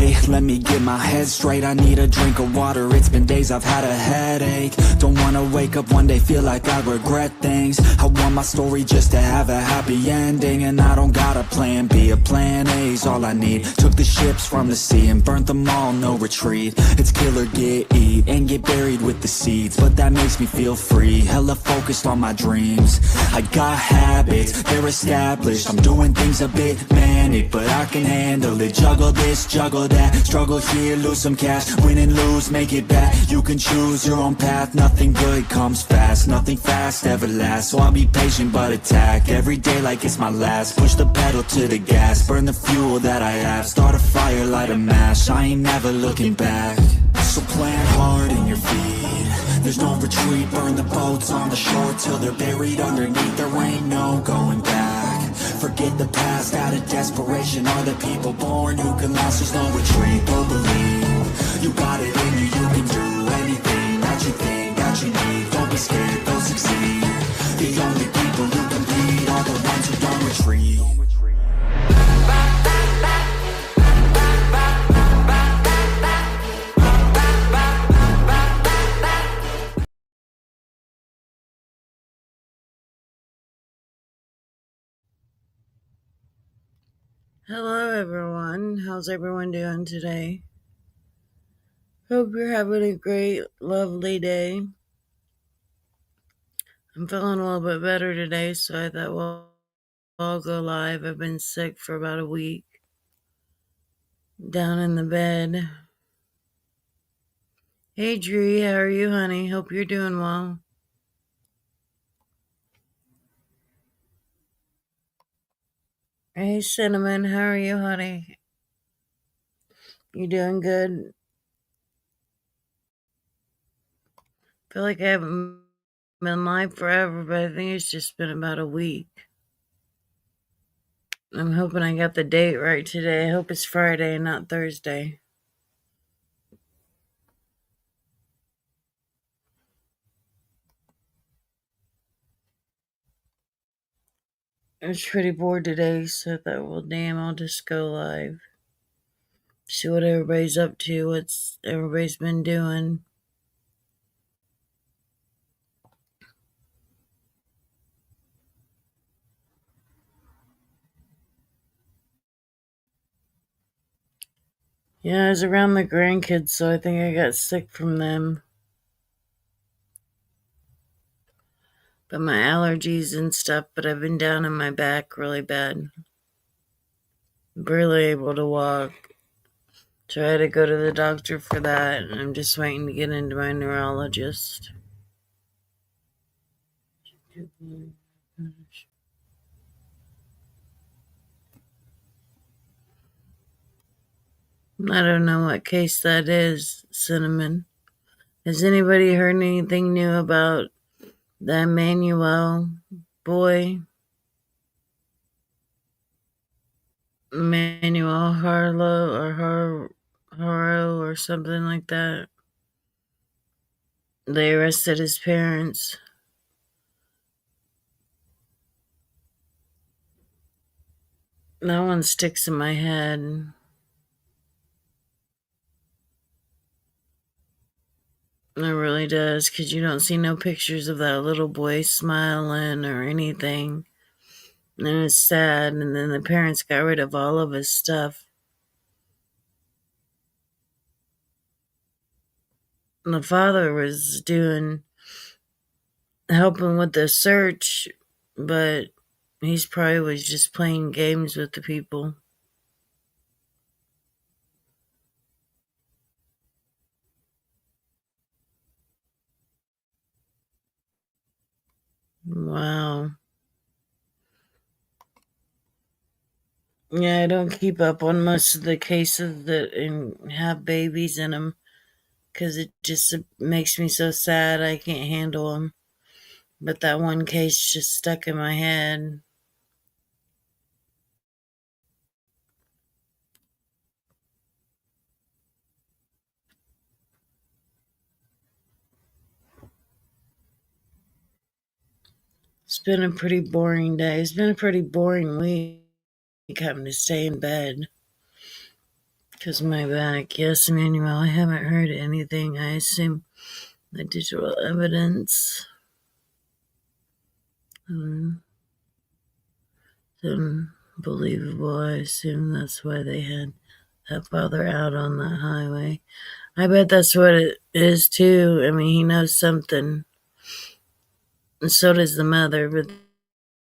wait, let me get my head straight. I need a drink of water, it's been days I've had a headache. Don't wanna wake up one day, feel like I regret things. I want my story just to have a happy ending. And I don't got a plan B, a plan A's all I need. Took the ships from the sea and burnt them all, no retreat. It's kill or get eat, and get buried with the seeds. But that makes me feel free, hella focused on my dreams. I got habits, they're established. I'm doing things a bit manic, but I can handle it. Juggle this, juggle that, struggle here, lose some cash. Win and lose, make it back. You can choose your own path, nothing good comes fast. Nothing fast ever lasts, so I'll be patient but attack every day like it's my last. Push the pedal to the gas, burn the fuel that I have. Start a fire, light a match, I ain't never looking back. So plant hard in your feet, there's no retreat. Burn the boats on the shore till they're buried underneath. There ain't no going back. Forget the past, out of desperation are the people born who can last. There's no retreat, don't believe you got it in you. You can do anything that you think that you need. Don't be scared, go succeed. The only people who compete are the ones who don't retreat. Hello everyone, how's everyone doing today? Hope you're having a great, lovely day. I'm feeling a little bit better today, so I thought I'll go live. I've been sick for about a week, down in the bed. Hey Dree, how are you, honey? Hope you're doing well. Hey Cinnamon, how are you, honey? You doing good? Feel like I haven't been live forever, but I think it's just been about a week. I'm hoping I got the date right today. I hope it's Friday, not Thursday. I was pretty bored today, so I thought, well, damn, I'll just go live. See what everybody's up to, what's everybody's been doing. Yeah, I was around the grandkids, so I think I got sick from them. But my allergies and stuff, but I've been down in my back really bad. Barely able to walk. So I had to go to the doctor for that, and I'm just waiting to get into my neurologist. I don't know what case that is, Cinnamon. Has anybody heard anything new about the Emmanuel boy? Emmanuel Harlow or Haro or something like that. They arrested his parents. That one sticks in my head. It really does, because you don't see no pictures of that little boy smiling or anything. And it's sad, and then the parents got rid of all of his stuff. And the father was helping with the search, but he's probably was just playing games with the people. Wow. Yeah, I don't keep up on most of the cases that have babies in them because it just makes me so sad. I can't handle them. But that one case just stuck in my head. It's been a pretty boring day. It's been a pretty boring week having to stay in bed. Because my back, yes, Emmanuel, I haven't heard anything. I assume the digital evidence unbelievable. I assume that's why they had that father out on the highway. I bet that's what it is too. I mean, he knows something. And so does the mother, but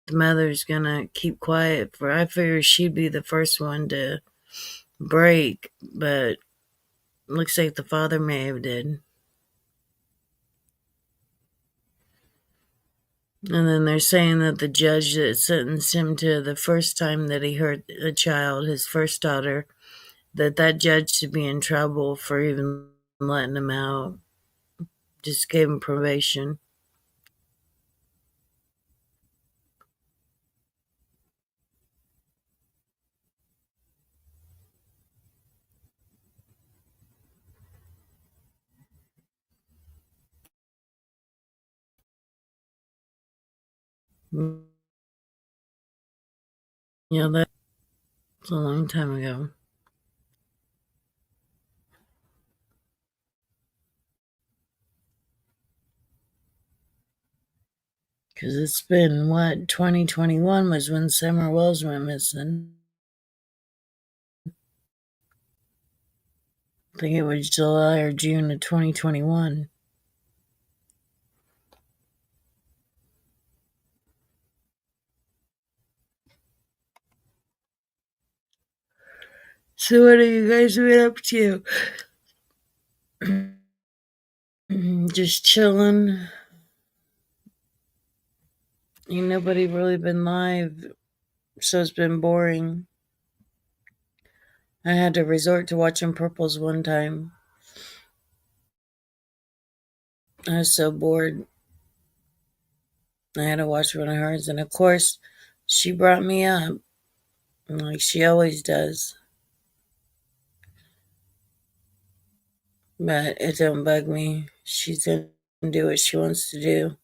the mother's gonna keep quiet for I figure she'd be the first one to break, but looks like the father may have did. And then they're saying that the judge that sentenced him to the first time that he hurt a child, his first daughter, that judge should be in trouble for even letting him out. Just gave him probation. Yeah, that's a long time ago. Because it's been, 2021 was when Summer Wells went missing. I think it was July or June of 2021. So what have you guys been up to? Just chilling. Ain't nobody really been live, so it's been boring. I had to resort to watching Purples one time. I was so bored. I had to watch one of hers, and of course, she brought me up, like she always does. But it don't bug me. She's gonna do what she wants to do.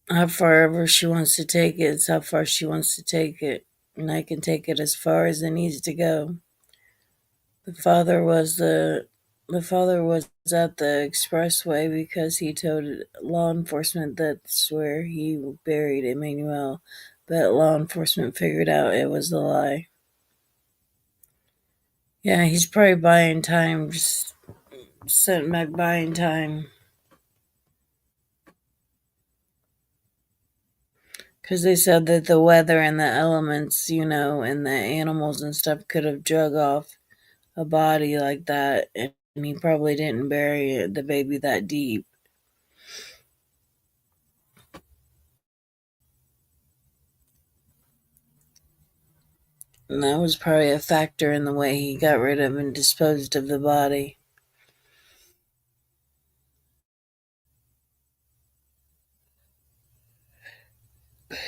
How far ever she wants to take it, it's how far she wants to take it. And I can take it as far as it needs to go. The father was at the expressway because he told law enforcement that's where he buried Emmanuel, but law enforcement figured out it was a lie. Yeah, he's probably buying time, just sitting back buying time. Because they said that the weather and the elements, and the animals and stuff could have drug off a body like that, and he probably didn't bury the baby that deep. And that was probably a factor in the way he got rid of and disposed of the body.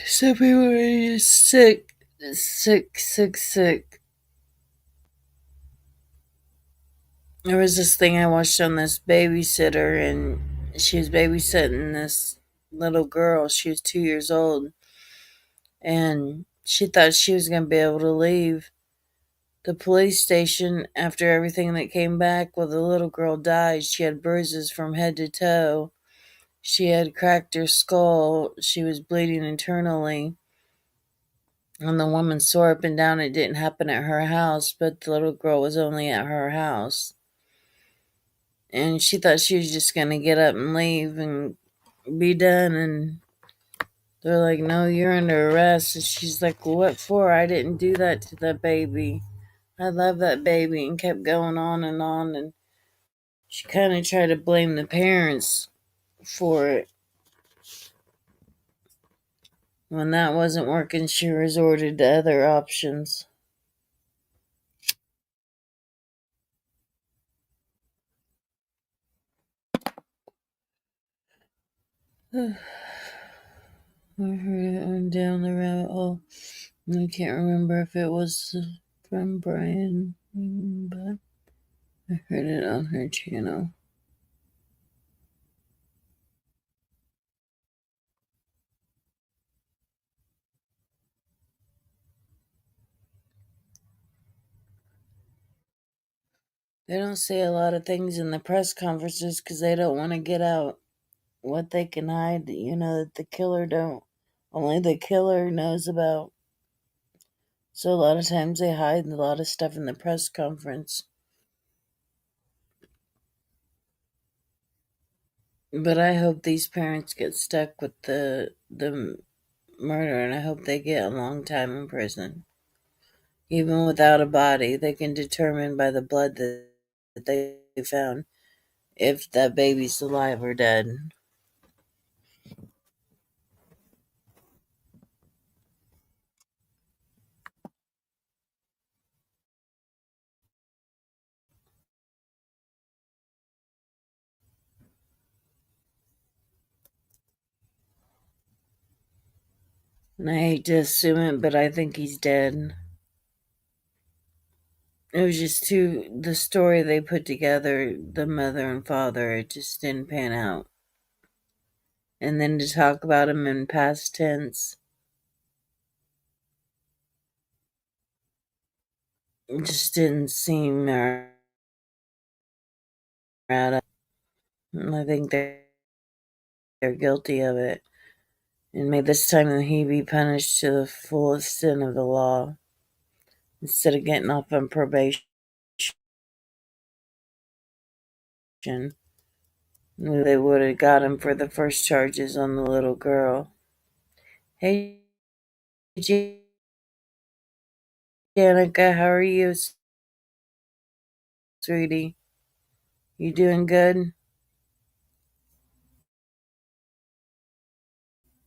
Some people are just sick, sick, sick, sick. There was this thing I watched on this babysitter, and she was babysitting this little girl. She was 2 years old, and she thought she was going to be able to leave the police station after everything that came back. Well, the little girl died. She had bruises from head to toe. She had cracked her skull. She was bleeding internally. And the woman swore up and down it didn't happen at her house, but the little girl was only at her house. And she thought she was just going to get up and leave and be done. And they're like, no, you're under arrest. And she's like, well, what for? I didn't do that to that baby. I love that baby, and kept going on and on. And she kind of tried to blame the parents for it. When that wasn't working, she resorted to other options. I heard it went down the rabbit hole. I can't remember if it was from Brian, but I heard it on her channel. They don't say a lot of things in the press conferences because they don't want to get out what they can hide, that the killer don't. Only the killer knows about. So a lot of times they hide a lot of stuff in the press conference. But I hope these parents get stuck with the murder, and I hope they get a long time in prison. Even without a body, they can determine by the blood that they found if that baby's alive or dead. And I hate to assume it, but I think he's dead. It was just the story they put together, the mother and father, it just didn't pan out. And then to talk about him in past tense, it just didn't seem right. And I think they're guilty of it. And may this time he be punished to the full extent of the law instead of getting off on probation. They would have got him for the first charges on the little girl. Hey, Janica, how are you, sweetie? You doing good?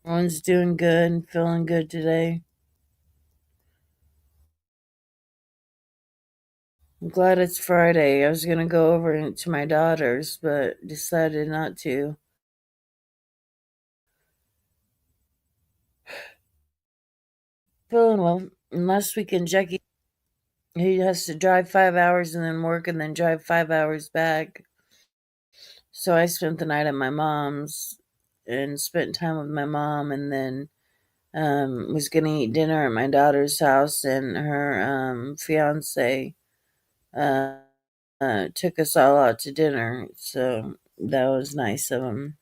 Everyone's doing good and feeling good today. I'm glad it's Friday. I was going to go over to my daughter's, but decided not to. Feeling well. And last weekend, Jackie, he has to drive 5 hours and then work and then drive 5 hours back. So I spent the night at my mom's and spent time with my mom, and then was going to eat dinner at my daughter's house, and her fiance uh, took us all out to dinner. So that was nice of him.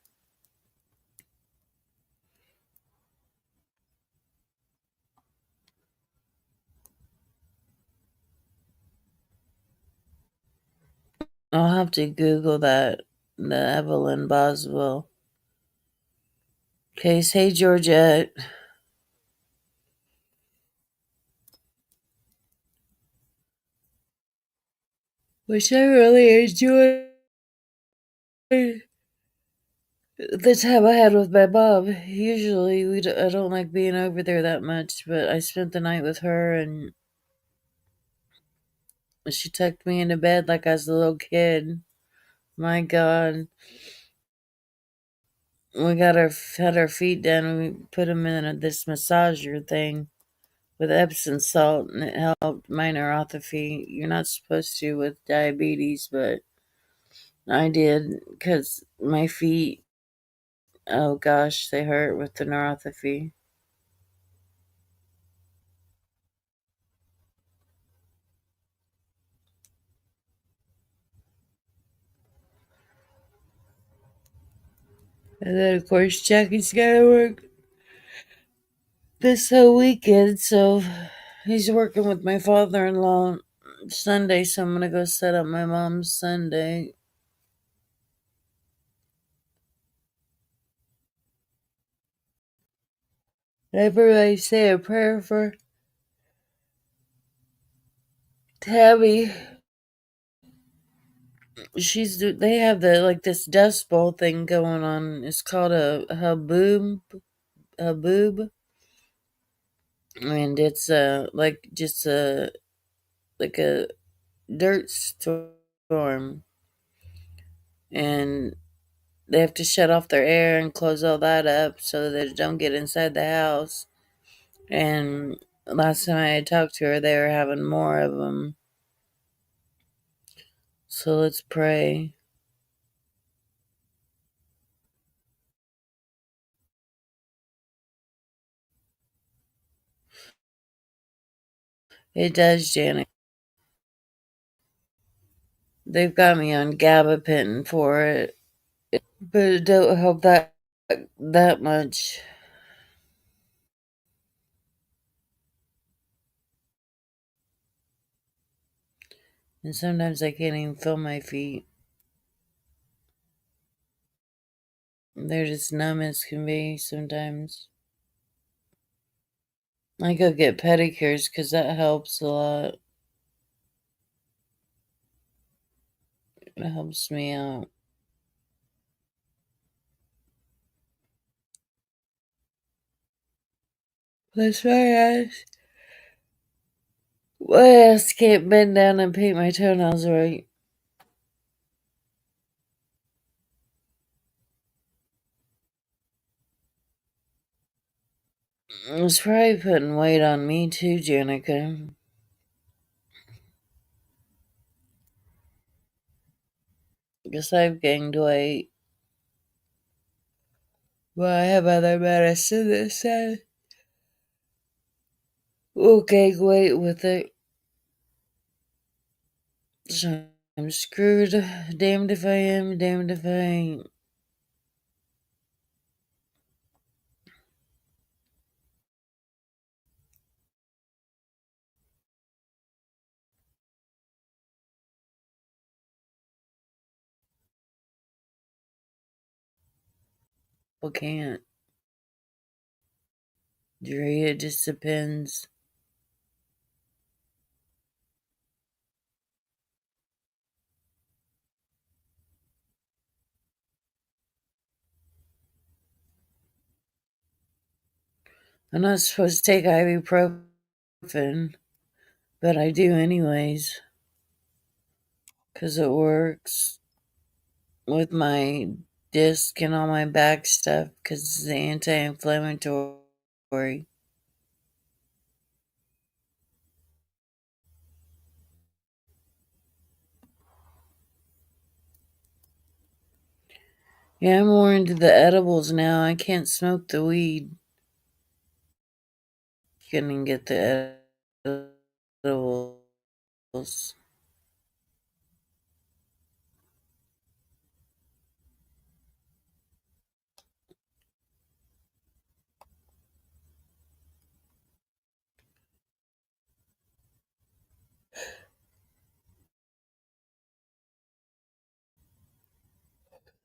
I'll have to Google that, the Evelyn Boswell case. Hey, Georgette. Which I really enjoyed the time I had with my mom. Usually, I don't like being over there that much, but I spent the night with her, and she tucked me into bed like I was a little kid. My God. We had our feet done, and we put them in this massager thing with Epsom salt, and it helped my neuropathy. You're not supposed to with diabetes, but I did because my feet, oh gosh, they hurt with the neuropathy. And then, of course, Jackie's got to work this whole weekend, so he's working with my father in law Sunday, so I'm going to go set up my mom's Sunday. Everybody say a prayer for Tabby. They have this dust bowl thing going on. It's called a haboob, and it's like just a dirt storm, and they have to shut off their air and close all that up so that it don't get inside the house. And last time I had talked to her, they were having more of them. So let's pray. It does, Janet. They've got me on gabapentin for it, but it don't help that much. And sometimes I can't even feel my feet. They're just numb as can be sometimes. I go get pedicures because that helps a lot. It helps me out. That's right. My ass can't bend down and paint my toenails right. It's probably putting weight on me too, Janica. Guess I've gained weight. Well, I have other medicine that says we'll gain weight with it. So I'm screwed. Damned if I am, damned if I ain't. Well, can't. Dre, it just depends. I'm not supposed to take ibuprofen, but I do anyways, 'cause it works with my disc and all my back stuff, 'cause it's anti-inflammatory. Yeah, I'm more into the edibles now. I can't smoke the weed. Couldn't get the edibles.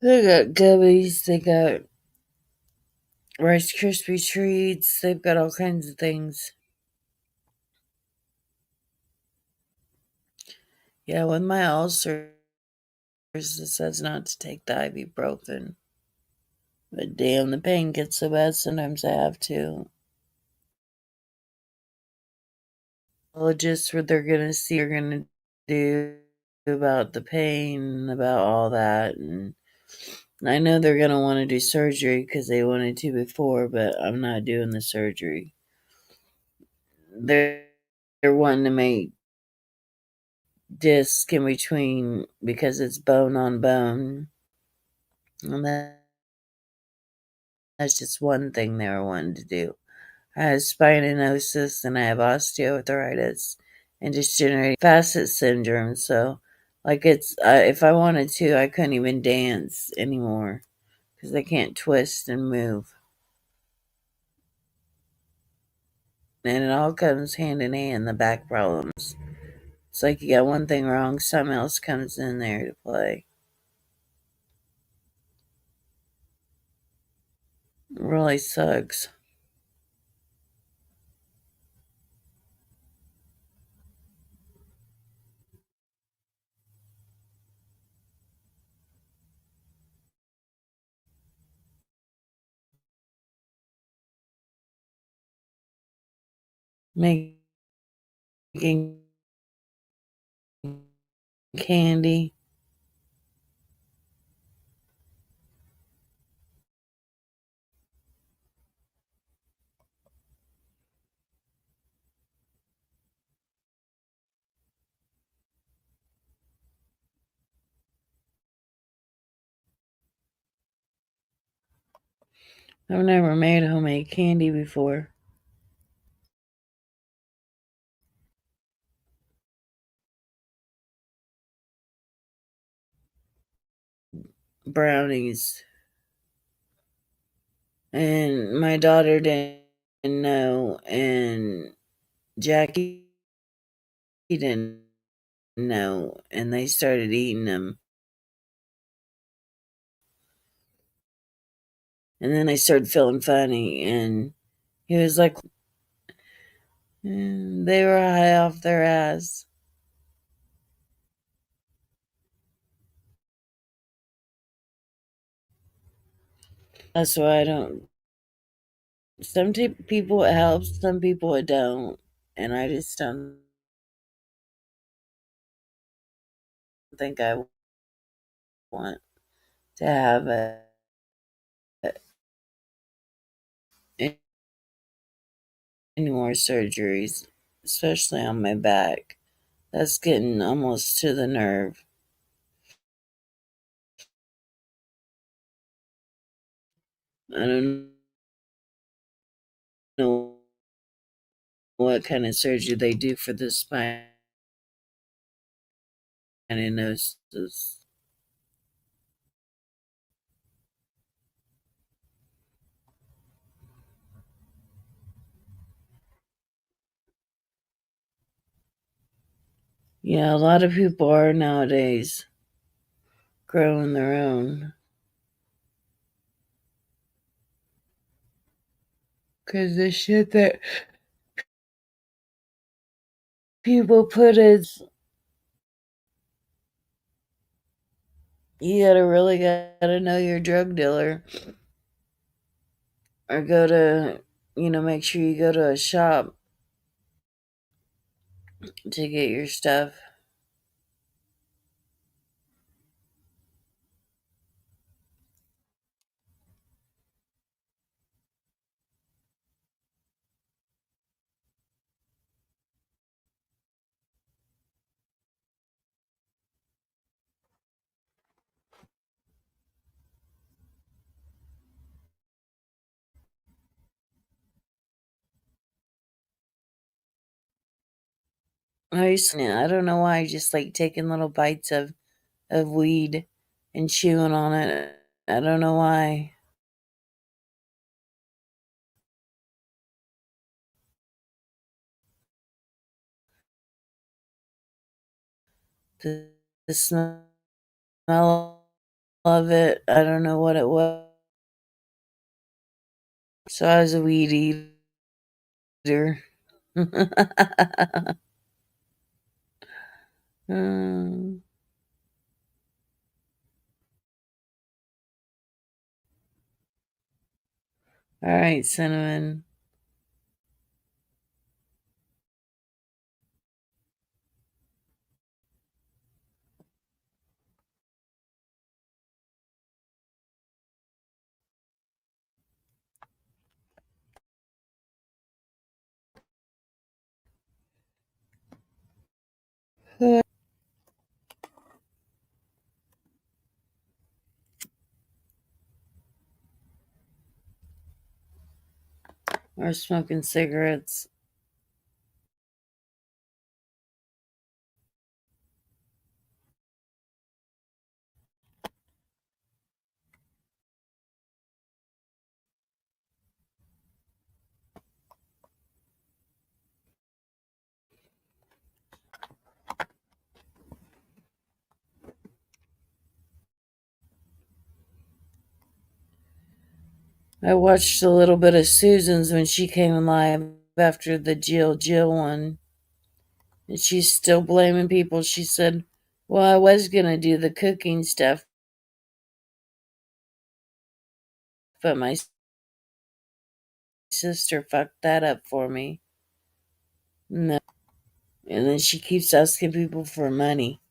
They got gummies, they got Rice Krispie treats, they've got all kinds of things. Yeah, with my ulcers, it says not to take the ibuprofen. But damn, the pain gets so bad sometimes I have to. Just what they're gonna see are gonna do about the pain, about all that, and I know they're gonna want to do surgery because they wanted to before, but I'm not doing the surgery. They're wanting to make disc in between because it's bone on bone, and that's just one thing they were wanting to do. I have spinonosis and I have osteoarthritis and degenerative facet syndrome. So, like, if I wanted to, I couldn't even dance anymore because I can't twist and move. And it all comes hand in hand, the back problems. It's like you got one thing wrong, something else comes in there to play. It really sucks. Making candy. I've never made homemade candy before. brownies. And my daughter didn't know, and Jackie didn't know, and they started eating them. And then I started feeling funny, and he was like, they were high off their ass. That's why I don't. Some people it helps, some people it don't, and I just don't think I want to have any more surgeries, especially on my back. That's getting almost to the nerve. I don't know what kind of surgery they do for the spine stenosis. Yeah, a lot of people are nowadays growing their own. Because the shit that people put is, you gotta know your drug dealer. Or make sure you go to a shop to get your stuff. I don't know why I just like taking little bites of weed and chewing on it. I don't know why. The, the smell of it, I don't know what it was. So I was a weed eater. Mm. All right, cinnamon. Or smoking cigarettes. I watched a little bit of Susan's when she came live after the Jill one. And she's still blaming people. She said, well, I was going to do the cooking stuff, but my sister fucked that up for me. No. And then she keeps asking people for money.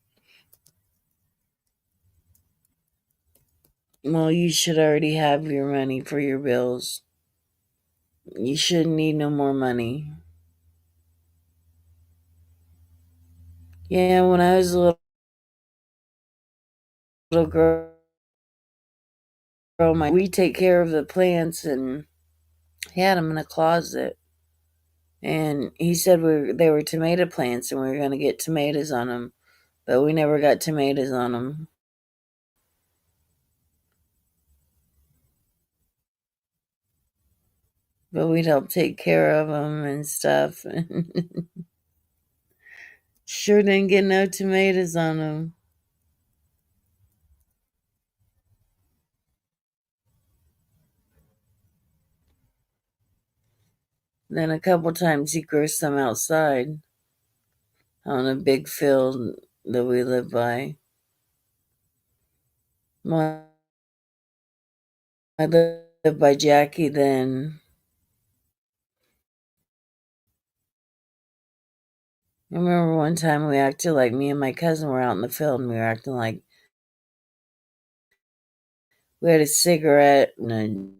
Well, you should already have your money for your bills. You shouldn't need no more money. Yeah, when I was a little girl, we take care of the plants, and he had them in a closet. And he said they were tomato plants, and we were going to get tomatoes on them, but we never got tomatoes on them. but we'd help take care of them and stuff. Sure didn't get no tomatoes on them. Then a couple times he grew some outside on a big field that we live by. Well, I lived by Jackie then. I remember one time we acted like me and my cousin were out in the field and we were acting like we had a cigarette and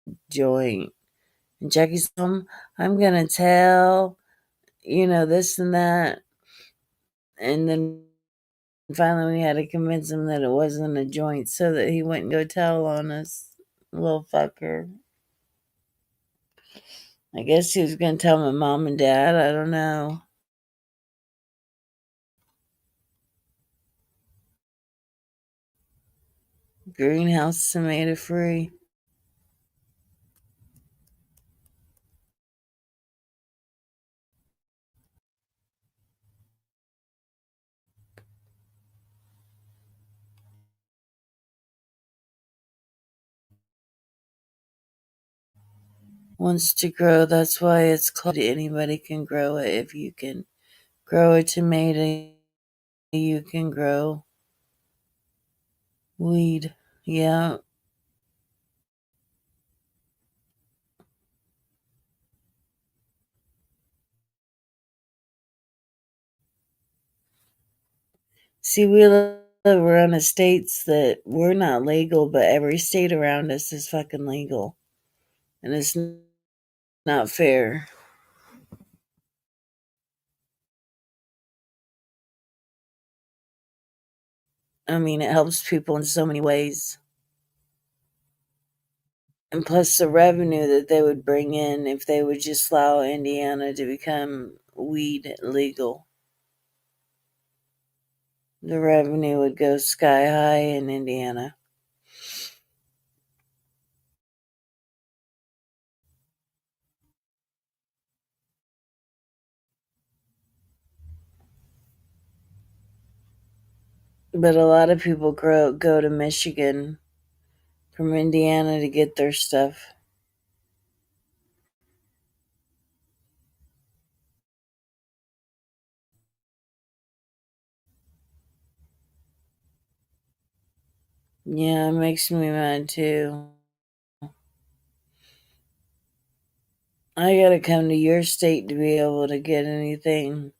a joint. And Jackie's I'm gonna tell, this and that. And then finally we had to convince him that it wasn't a joint so that he wouldn't go tell on us. Little fucker. I guess he was gonna tell my mom and dad. I don't know. Greenhouse tomato free. Wants to grow. That's why it's called. Anybody can grow it. If you can grow a tomato, you can grow weed. Yeah. See, we live around states that we're not legal, but every state around us is fucking legal. And it's not fair. I mean, it helps people in so many ways. And plus the revenue that they would bring in if they would just allow Indiana to become weed legal. The revenue would go sky high in Indiana. But a lot of people go to Michigan from Indiana to get their stuff. Yeah, it makes me mad too. I gotta come to your state to be able to get anything.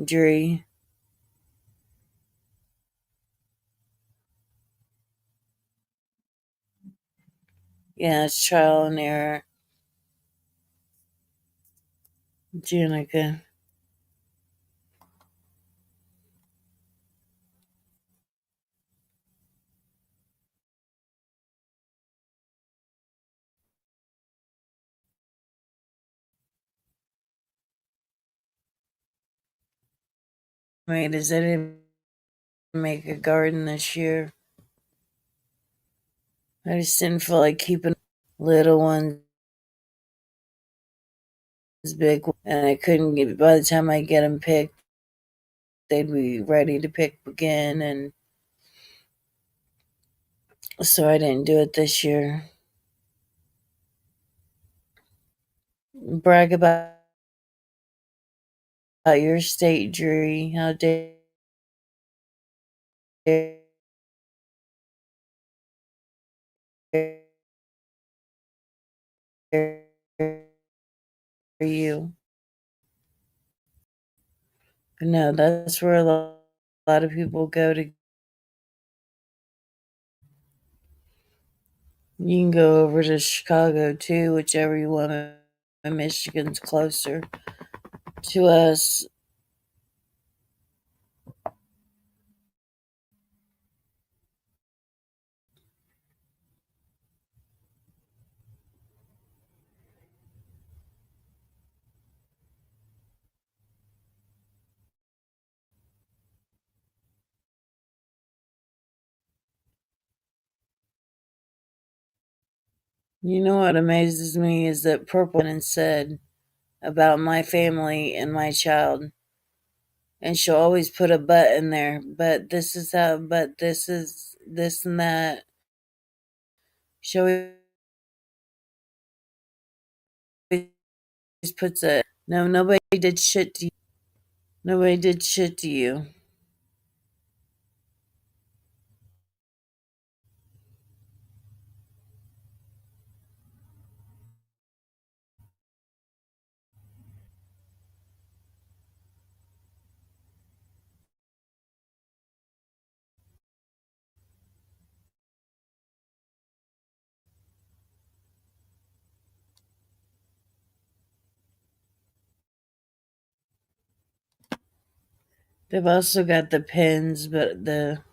Dree. Yeah, it's trial and error. Jenica. Tomatoes. I didn't make a garden this year. I just didn't feel like keeping little ones big, and I couldn't get. By the time I get them picked, they'd be ready to pick again, and so I didn't do it this year. Brag about your state, Dree. How dare you? No, that's where a lot of people go to. You can go over to Chicago too, whichever you want. Michigan's closer to us. You know what amazes me is that Purple and said about my family and my child, and she'll always put a but in there. But this is how. But this is this and that. She always puts a no. Nobody did shit to you. Nobody did shit to you. They've also got the pins, but the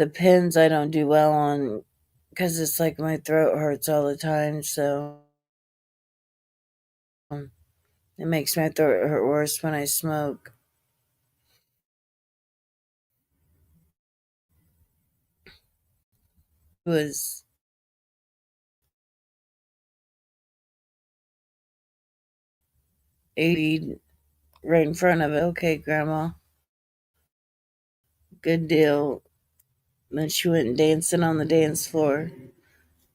pins I don't do well on because it's like my throat hurts all the time. So it makes my throat hurt worse when I smoke. It was 80 right in front of it. Okay, Grandma, good deal. Then she went dancing on the dance floor.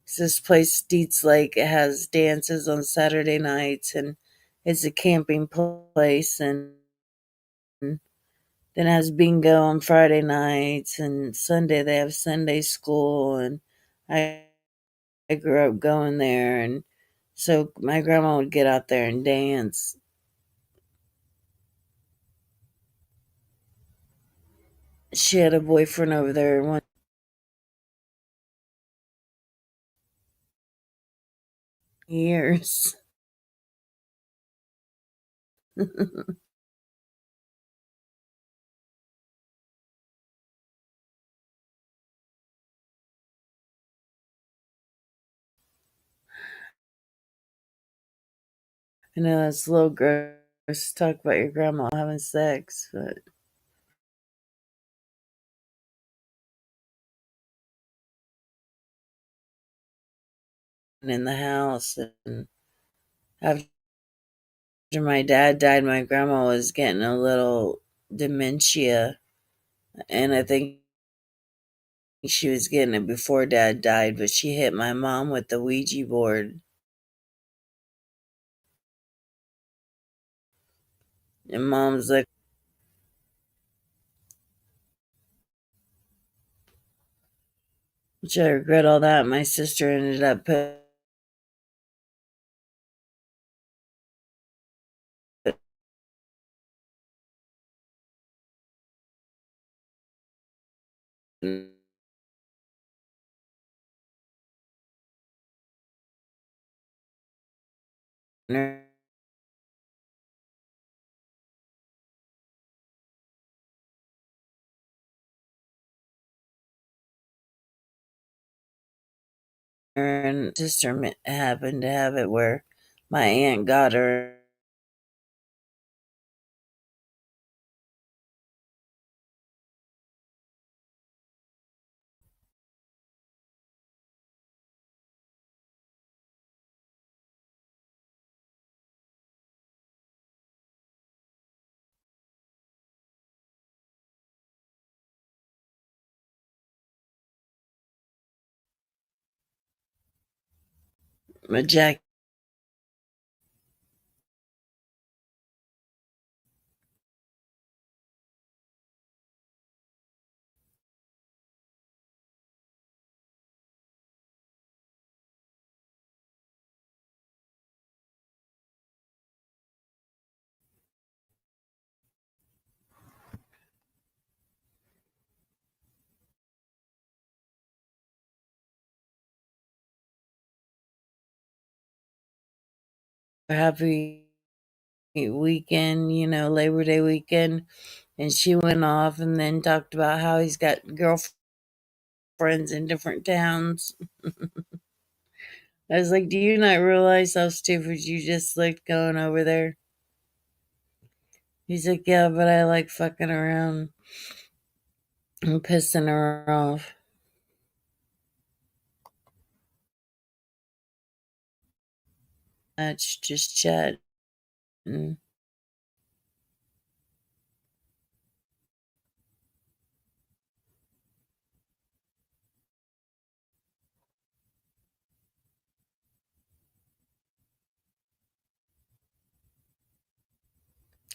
'Cause this place, Deets Lake, it has dances on Saturday nights, and it's a camping place, and then it has bingo on Friday nights, and Sunday they have Sunday school, and I grew up going there, and so my grandma would get out there and dance. She had a boyfriend over there one years. I know that's a little gross to talk about your grandma having sex, but in the house. And after my dad died, my grandma was getting a little dementia, and I think she was getting it before dad died, but she hit my mom with the Ouija board. And mom's like, which I regret all that. My sister ended up putting her and sister happened to have it where my aunt got her a jacket. Happy weekend, Labor Day weekend. And she went off and then talked about how he's got girlfriends in different towns. I was like, do you not realize how stupid you just looked going over there? He's like, yeah, but I like fucking around and pissing her off. much, just chatting.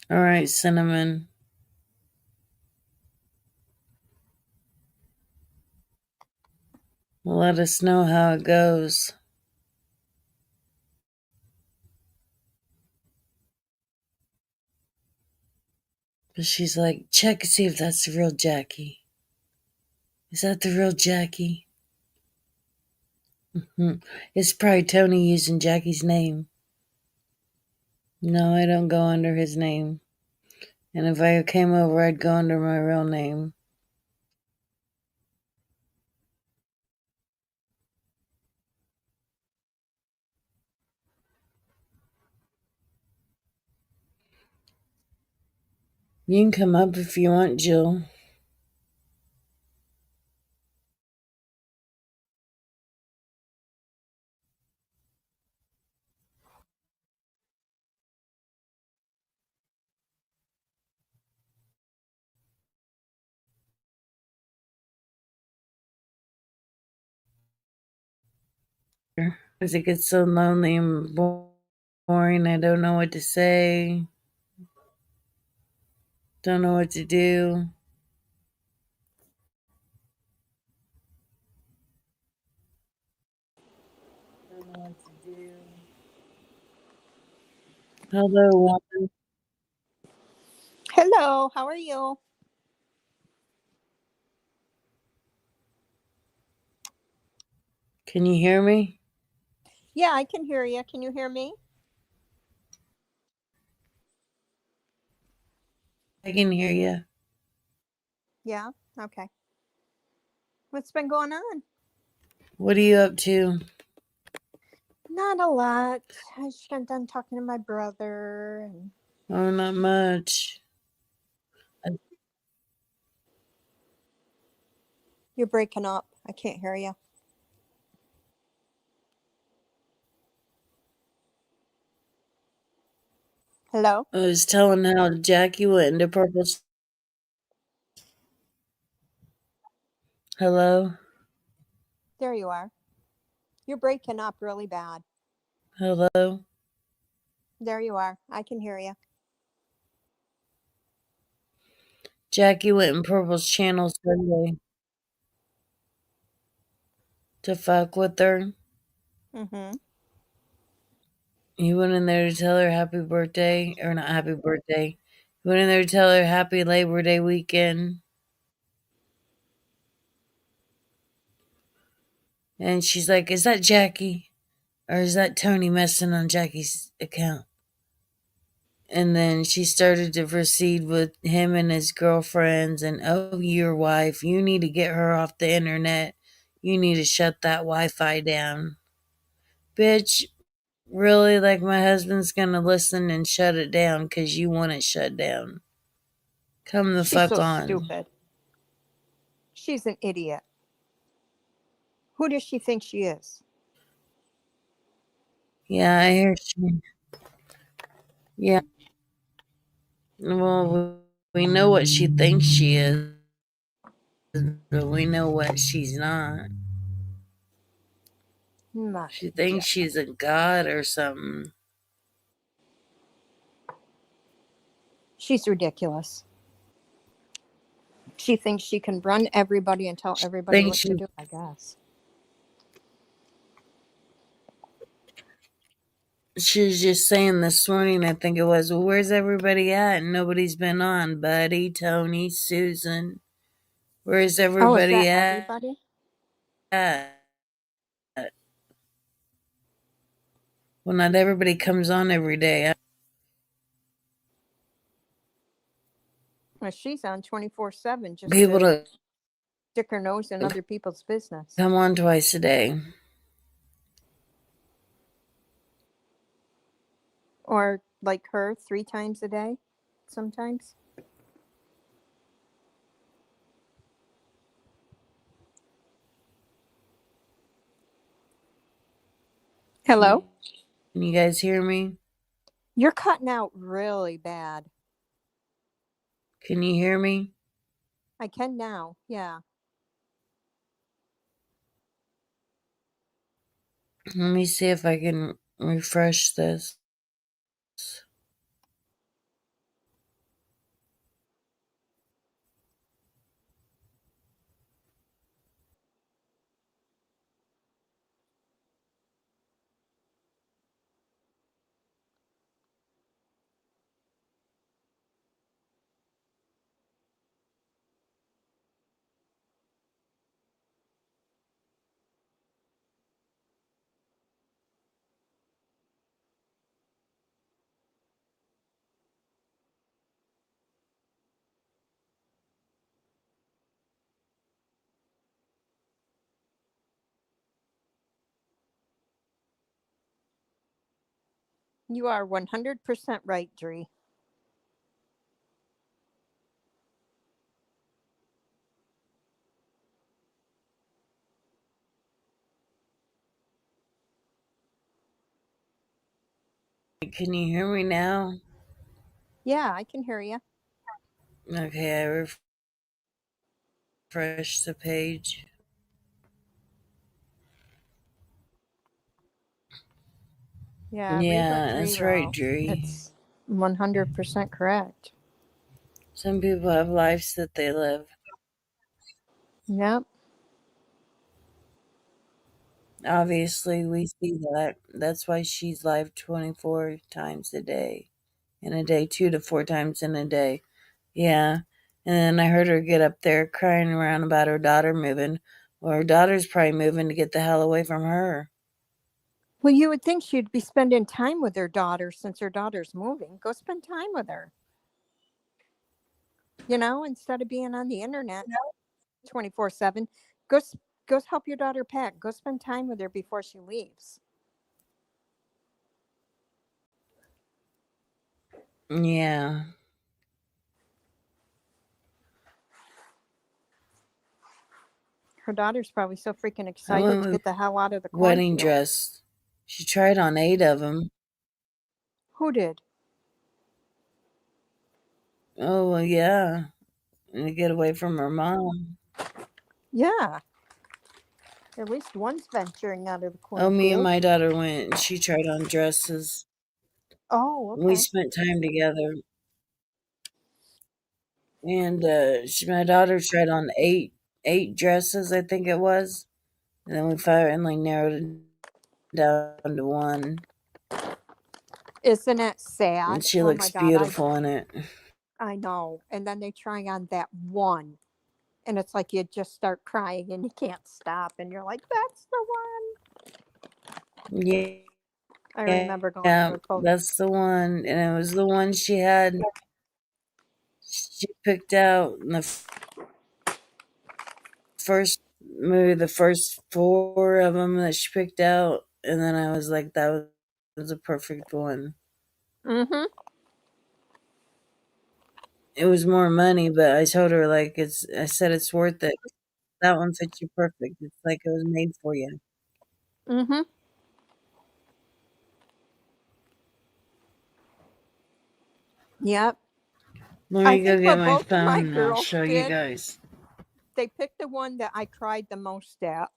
All right, Cinnamon. Let us know how it goes. But she's like, check and see if that's the real Jackie. Is that the real Jackie? It's probably Tony using Jackie's name. No, I don't go under his name. And if I came over, I'd go under my real name. You can come up if you want, Jill. Because it gets so lonely and boring, I don't know what to say. Don't know what to do. Don't know what to do. Hello, woman. Hello, how are you? Can you hear me? Yeah, I can hear you. Can you hear me? I can hear you. Yeah, okay. What's been going on? What are you up to? Not a lot. I just got done talking to my brother. And Oh, not much. you're breaking up. I can't hear you. Hello? I was telling how Jackie went into purple. Hello? There you are. You're breaking up really bad. Hello? There you are. I can hear you. Jackie went in Purple's channel Sunday to fuck with her. Mm-hmm. He went in there to tell her happy birthday, or not happy birthday. He went in there to tell her happy Labor Day weekend. And she's like, is that Jackie? Or is that Tony messing on Jackie's account? And then she started to proceed with him and his girlfriends and, oh, your wife, you need to get her off the internet. You need to shut that Wi-Fi down. Bitch, really? Like my husband's gonna listen and shut it down because you want it shut down. Come the She's fuck so on. stupid. She's an idiot. Who does she think she is? Yeah, I hear she. Yeah. Well, we know what she thinks she is, but we know what she's not. My She thinks God. she's a god or something. She's ridiculous. She thinks she can run everybody and tell everybody Thinks what to she do, I guess. She was just saying this morning, I think it was, well, where's everybody at? And nobody's been on. Buddy, Tony, Susan. Where's Oh, is everybody that at? everybody? Well, not everybody comes on every day. Well, she's on 24/7 just People to to stick her nose in other people's business. come on twice a day. Or like her 3 times a day sometimes. Hello? Can you guys hear me? You're cutting out really bad. Can you hear me? I can now. Yeah. Let me see if I can refresh this. You are 100% right, Dree. Can you hear me now? Yeah, I can hear you. Okay, I refreshed the page. Yeah, read what Yeah, Dree that's right, wrote. Dree. It's 100% correct. Some people have lives that they live. Yep. Obviously, we see that. That's why she's live 24 times a day. In a day, 2 to 4 times in a day. Yeah. And then I heard her get up there crying around about her daughter moving. Well, her daughter's probably moving to get the hell away from her. Well, you would think she'd be spending time with her daughter since her daughter's moving. Go spend time with her. Instead of being on the internet 24/7, go go help your daughter pack. Go spend time with her before she leaves. Yeah. Her daughter's probably so freaking I went excited to with get the hell out of the wedding cornfield. dress. She tried on 8 of them. Who did? Oh, well, yeah. And to get away from her mom. Yeah. At least one's venturing out of the Oh, me and cornfield. my daughter went and she tried on dresses. Oh, We okay. spent time together. And my daughter tried on eight dresses, I think it was. And then we finally narrowed it down to one. Isn't it sad? And she Oh my looks God, beautiful in it. I know. And then they try on that one, and it's like you just start crying and you can't stop, and you're like, "That's the one." Yeah, I remember going to yeah, a coat. that's the one. And it was the one she picked out in the first maybe the first four of them that she picked out. And then I was like, that was a perfect one. Mm-hmm. It was more money, but I told her, like, I said it's worth it. That one fits you perfect. It's like it was made for you. Mm-hmm. Yep. Let I me go think get what my both of my phone and I'll girls show you did, guys. they picked the one that I cried the most at.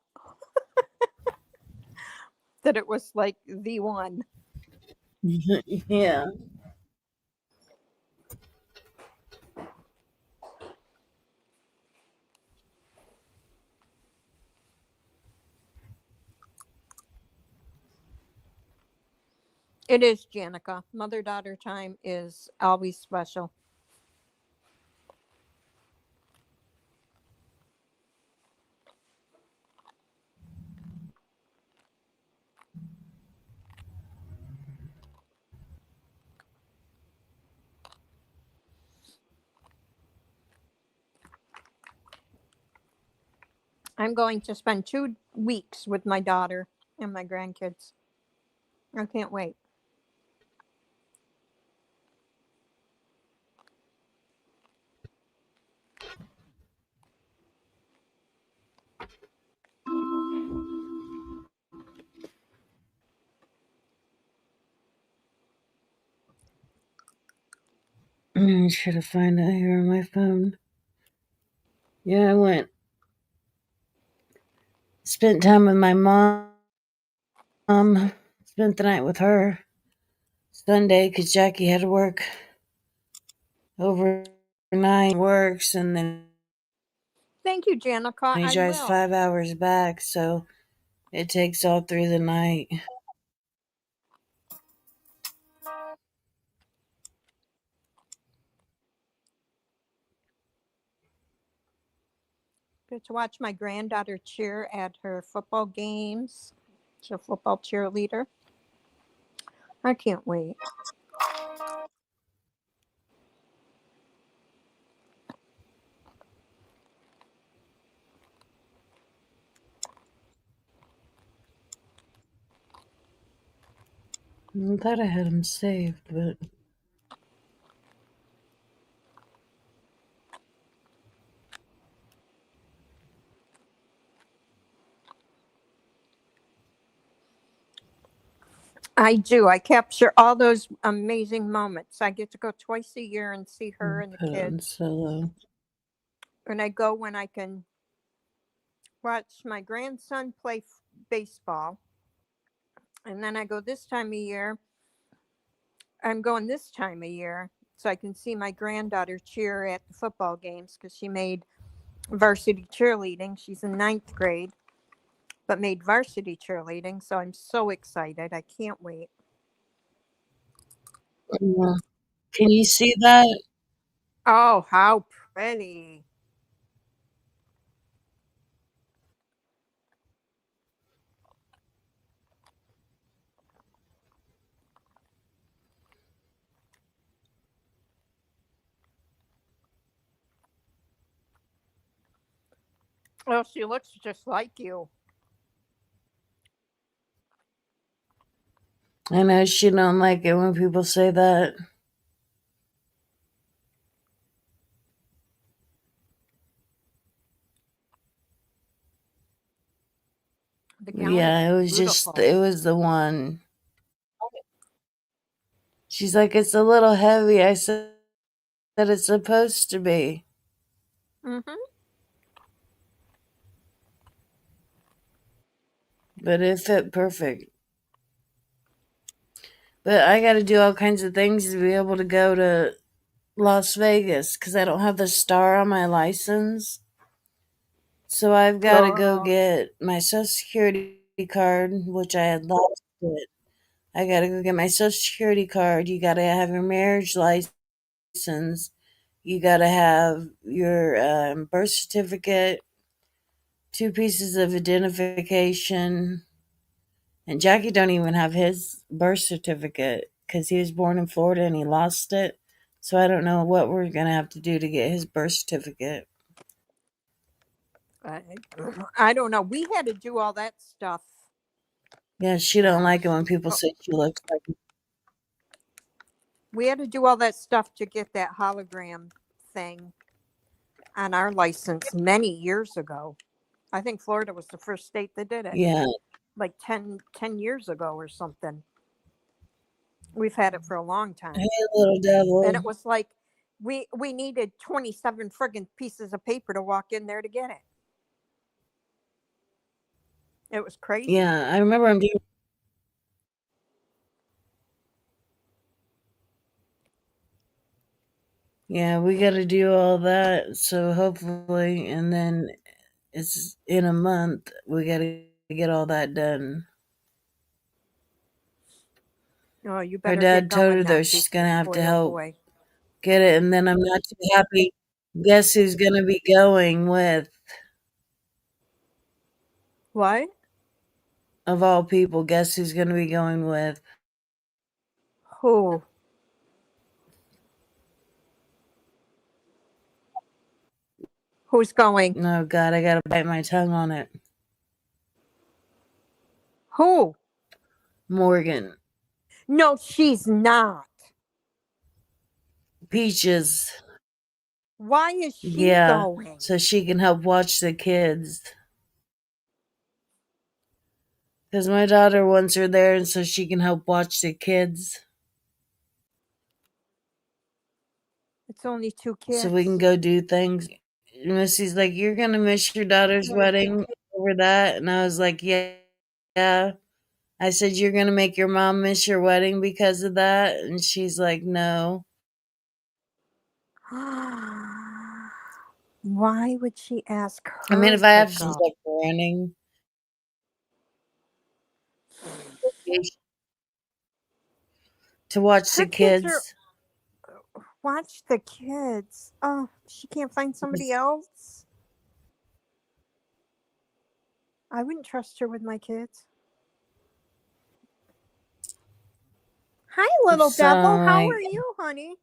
That it was like the one. Yeah. It is, Janica. Mother-daughter time is always special. I'm going to spend 2 weeks with my daughter and my grandkids. I can't wait. I should have found it here on my phone. Yeah, I spent time with my mom, spent the night with her Sunday because Jackie had to work overnight, works, and then Thank you, Janica. he I drives will. 5 hours back, so it takes all through the night. Get to watch my granddaughter cheer at her football games. She's a football cheerleader. I can't wait. I thought I had him saved, but I do. I capture all those amazing moments. I get to go twice a year and see her and the put it on kids. solo. And I go when I can watch my grandson play baseball. And then I go this time of year. I'm going this time of year so I can see my granddaughter cheer at the football games because she made varsity cheerleading. She's in ninth grade, but made varsity cheerleading. So I'm so excited. I can't wait. Yeah. Can you see that? Oh, how pretty. Oh, she looks just like you. I know she don't like it when people say that. The gown is Yeah, beautiful. it was the one. She's like, it's a little heavy. I said that it's supposed to be, Mm-hmm. but it fit perfect. But I got to do all kinds of things to be able to go to Las Vegas because I don't have the star on my license. So I've got to go Oh, get my Social Security card, which I had lost it. I got to go get my Social Security card. You got to have your marriage license. You got to have your birth certificate, 2 pieces of identification. And Jackie don't even have his birth certificate because he was born in Florida and he lost it. So I don't know what we're gonna have to do to get his birth certificate. I, I don't know. We had to do all that stuff. Yeah, she don't like it when people Oh, say she looks like. we had to do all that stuff to get that hologram thing on our license many years ago. I think Florida was the first state that did it, Yeah, like 10 years ago or something. We've had it for a long hey time. little And devil. it was like we needed 27 friggin' pieces of paper to walk in there to get it. It was crazy. Yeah, I remember him doing. Yeah, we got to do all that. So hopefully, and then it's in a month. We got to get all that done. Oh, you Her better get dad told her going though then, she's gonna have to boy, oh help boy. get it, and then I'm not too happy. Guess who's gonna be going with, What? of all people? Guess who's gonna be going with? Who? Who's going? Oh God, I gotta bite my tongue on it. Who? Morgan, No, she's not. Peaches. Why is she Yeah, going? so she can help watch the kids. Cause my daughter wants her there, and so she can help watch the kids. It's only 2 kids. so we can go do things. Missy's like, "You're gonna miss your daughter's wedding over that," and I was like, "Yeah, yeah." I said, "You're gonna make your mom miss your wedding because of that," and she's like, "No." Why would she ask I mean, her if I to have some go? stuff running to watch Her the kids are kids. watch the kids. Oh, she can't find somebody else. I wouldn't trust her with my kids. Hi, little So, devil. How like, are you, honey?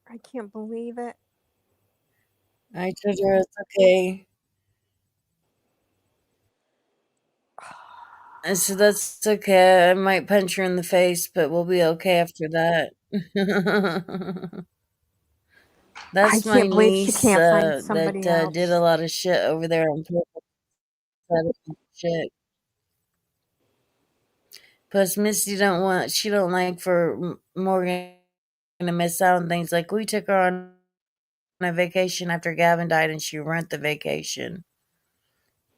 I can't believe it. I told her it's okay. I said, "That's okay. I might punch her in the face, but we'll be okay after that." I That's my can't believe she niece can't find that somebody did a else. lot of shit over there on purpose. Shit. Plus, Misty she don't like for Morgan to miss out on things. Like, we took her on a vacation after Gavin died and she ruined the vacation.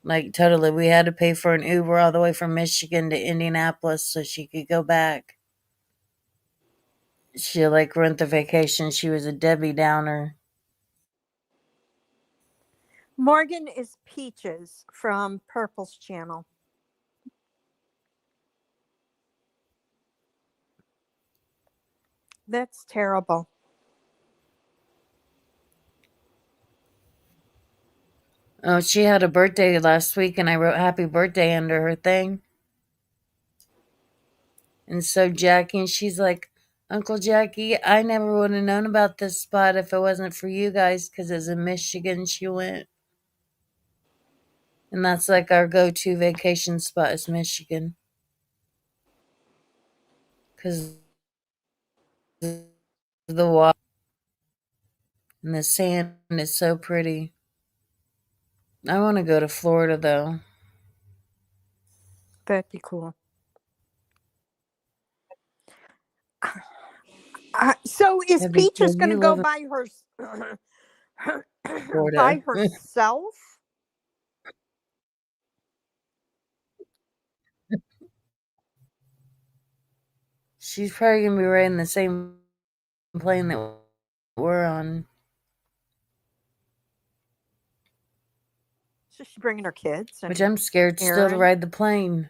Like, totally. We had to pay for an Uber all the way from Michigan to Indianapolis so she could go back. She, like, ruined the vacation. She was a Debbie Downer. Morgan is Peaches from Purple's channel. That's terrible. Oh, she had a birthday last week and I wrote happy birthday under her thing. And so Jackie, and she's like, "Uncle Jackie, I never would have known about this spot if it wasn't for you guys because it's in Michigan." She went. And that's like our go-to vacation spot is Michigan. Because the water and the sand is so pretty. I want to go to Florida though. That'd be cool. So is That'd be Peaches cool. going to You go live in by Florida. by herself? She's probably gonna be riding the same plane that we're on. So she's bringing her kids Which and I'm scared still to Aaron. ride the plane.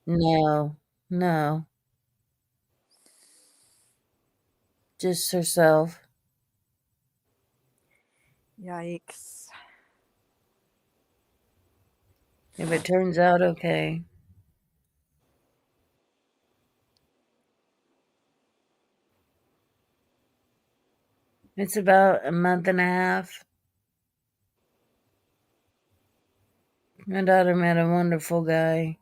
No. No. Just herself. Yikes. If it turns out okay. It's about a month and a half. My daughter met a wonderful guy.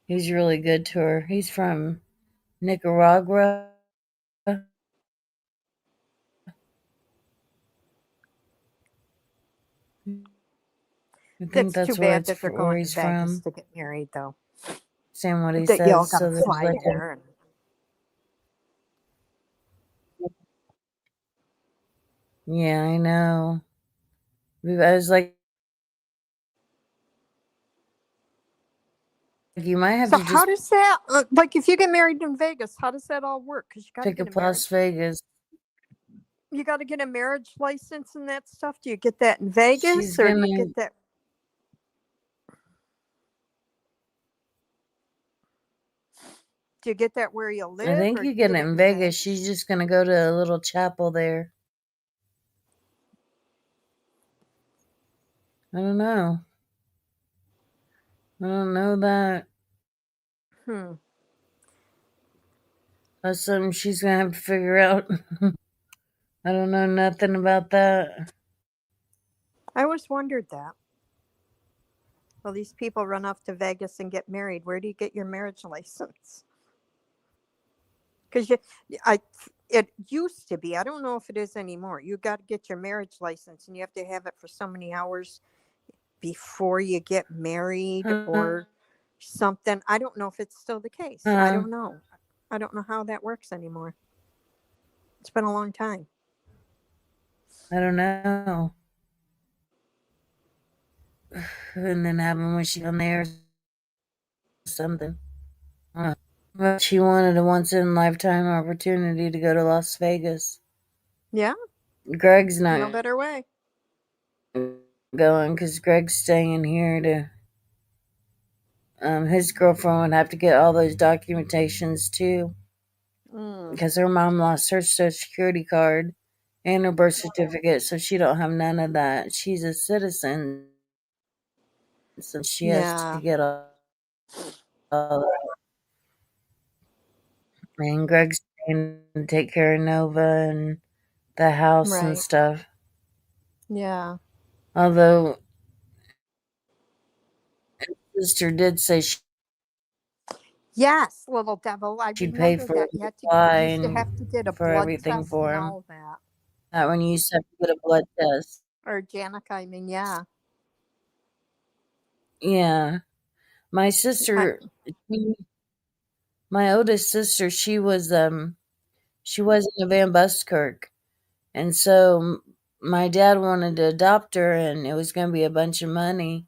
He's really good to her. He's from Nicaragua. I think That's too that's where bad that they're where going to he's Vegas from. to get married, though. Saying what he That y'all says, got to so there's fly like there. yeah, I know. I was like, you might have So to how just does that like if you get married in Vegas? How does that all work? Because you got to pick get up a marriage. Las Vegas. You got to get a marriage license and that stuff. Do you get that in Vegas, She's or do gonna. you get that? Do you get that where you live? I think Or you do get it get in in Vegas. She's just gonna go to a little chapel there. I don't know. I don't know that. That's something she's gonna have to figure out. I don't know nothing about that. I always wondered that. Well, these people run off to Vegas and get married. Where do you get your marriage license? Because it used to be. I don't know if it is anymore. You got to get your marriage license, and you have to have it for so many hours before you get married, or something. I don't know if it's still the case. I Uh, don't know. I don't know how that works anymore. It's been a long time. I don't know. And then have him when she's on there or something. But she wanted a once in a lifetime opportunity to go to Las Vegas. Yeah, Greg's no not better way. going because Greg's staying here to. His girlfriend would have to get all those documentations too Mm, because her mom lost her social security card and her birth certificate, so she don't have none of that. She's a citizen, so she has to yeah, get all that. And Greg's trying to take care of Nova and the house and right. stuff. Yeah. Although sister did say Yes, little devil. I she'd pay remember for that. him to fly You used to have and to get a for blood everything test for and him. all that. Not when you used to have to get a blood test. Or Janica, I mean, yeah. Yeah. My I, sister, she- my oldest sister, she was in a Van Buskirk, and so my dad wanted to adopt her, and it was going to be a bunch of money.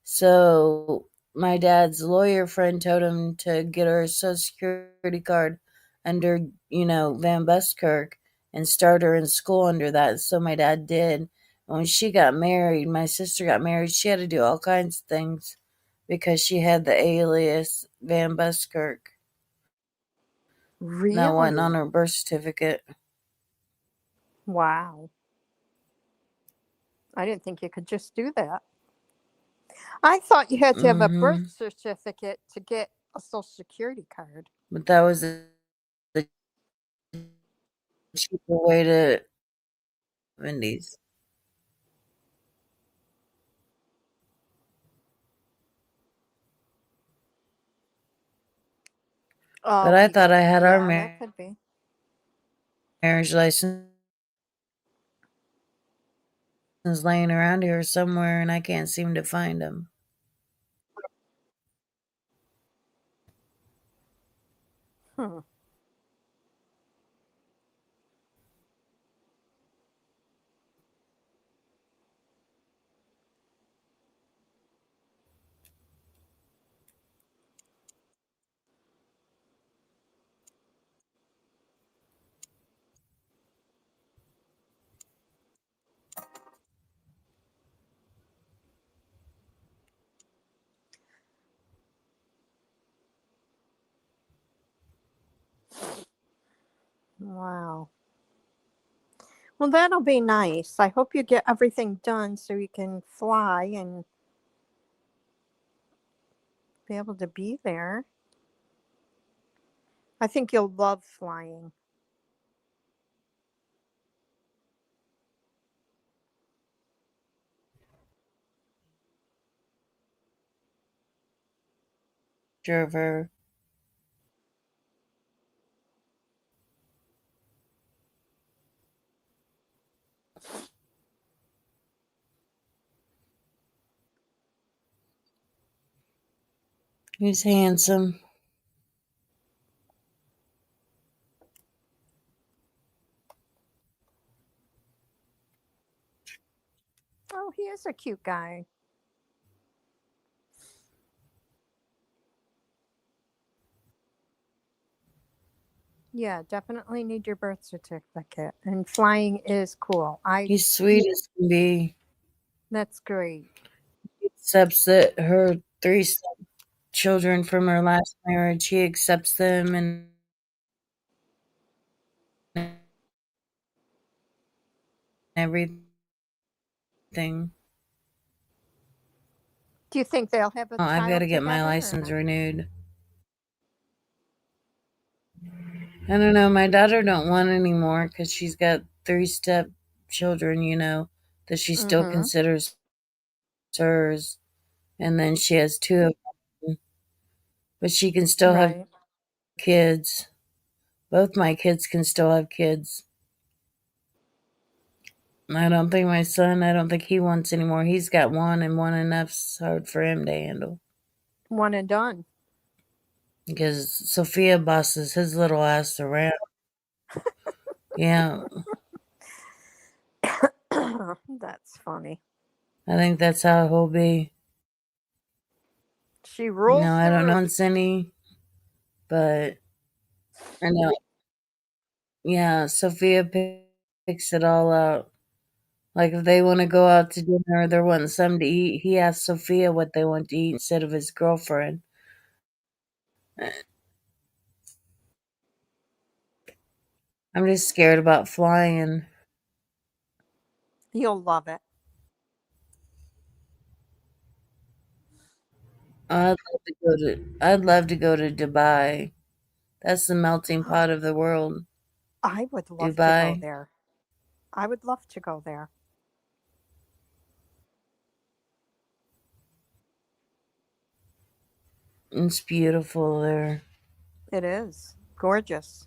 So my dad's lawyer friend told him to get her a social security card under, Van Buskirk and start her in school under that. So my dad did. And when she got married, my sister got married, she had to do all kinds of things because she had the alias Van Buskirk. That wasn't on really? her birth certificate. Wow. I didn't think you could just do that. I thought you had to have a birth Hmm. certificate to get a social security card. But that was the cheaper way to 70s. But Oh, I thought I had our yeah, that could be. marriage license laying around here somewhere, and I can't seem to find them. Hmm. Wow. Well, that'll be nice. I hope you get everything done so you can fly and be able to be there. I think you'll love flying. Sure of her. He's handsome. Oh, he is a cute guy. Yeah, definitely need your birth certificate. And flying is cool. He's sweet as can be. That's great. He accepts that her three children from her last marriage, he accepts them and everything. Do you think they'll have a Oh, I've got child to get my together or license not? renewed. I don't know. My daughter don't want anymore because she's got three-step children, that she still Mm-hmm. considers hers, and then she has two of them, but she can still have Right. kids. Both my kids can still have kids. I don't think he wants any more. He's got one, and one enough's hard for him to handle. One and done. because Sophia bosses his little ass around. Yeah, That's funny. I think that's how he'll be. She No, rules I the don't know roost. it's any, but I know. Yeah, Sophia picks it all out. Like if they want to go out to dinner or they're wanting something to eat, he asks Sophia what they want to eat instead of his girlfriend. I'm just scared about flying. You'll love it. I'd love to go to Dubai. That's the melting pot of the world. I would love to go Dubai. there. I would love to go there. It's beautiful there. It is gorgeous.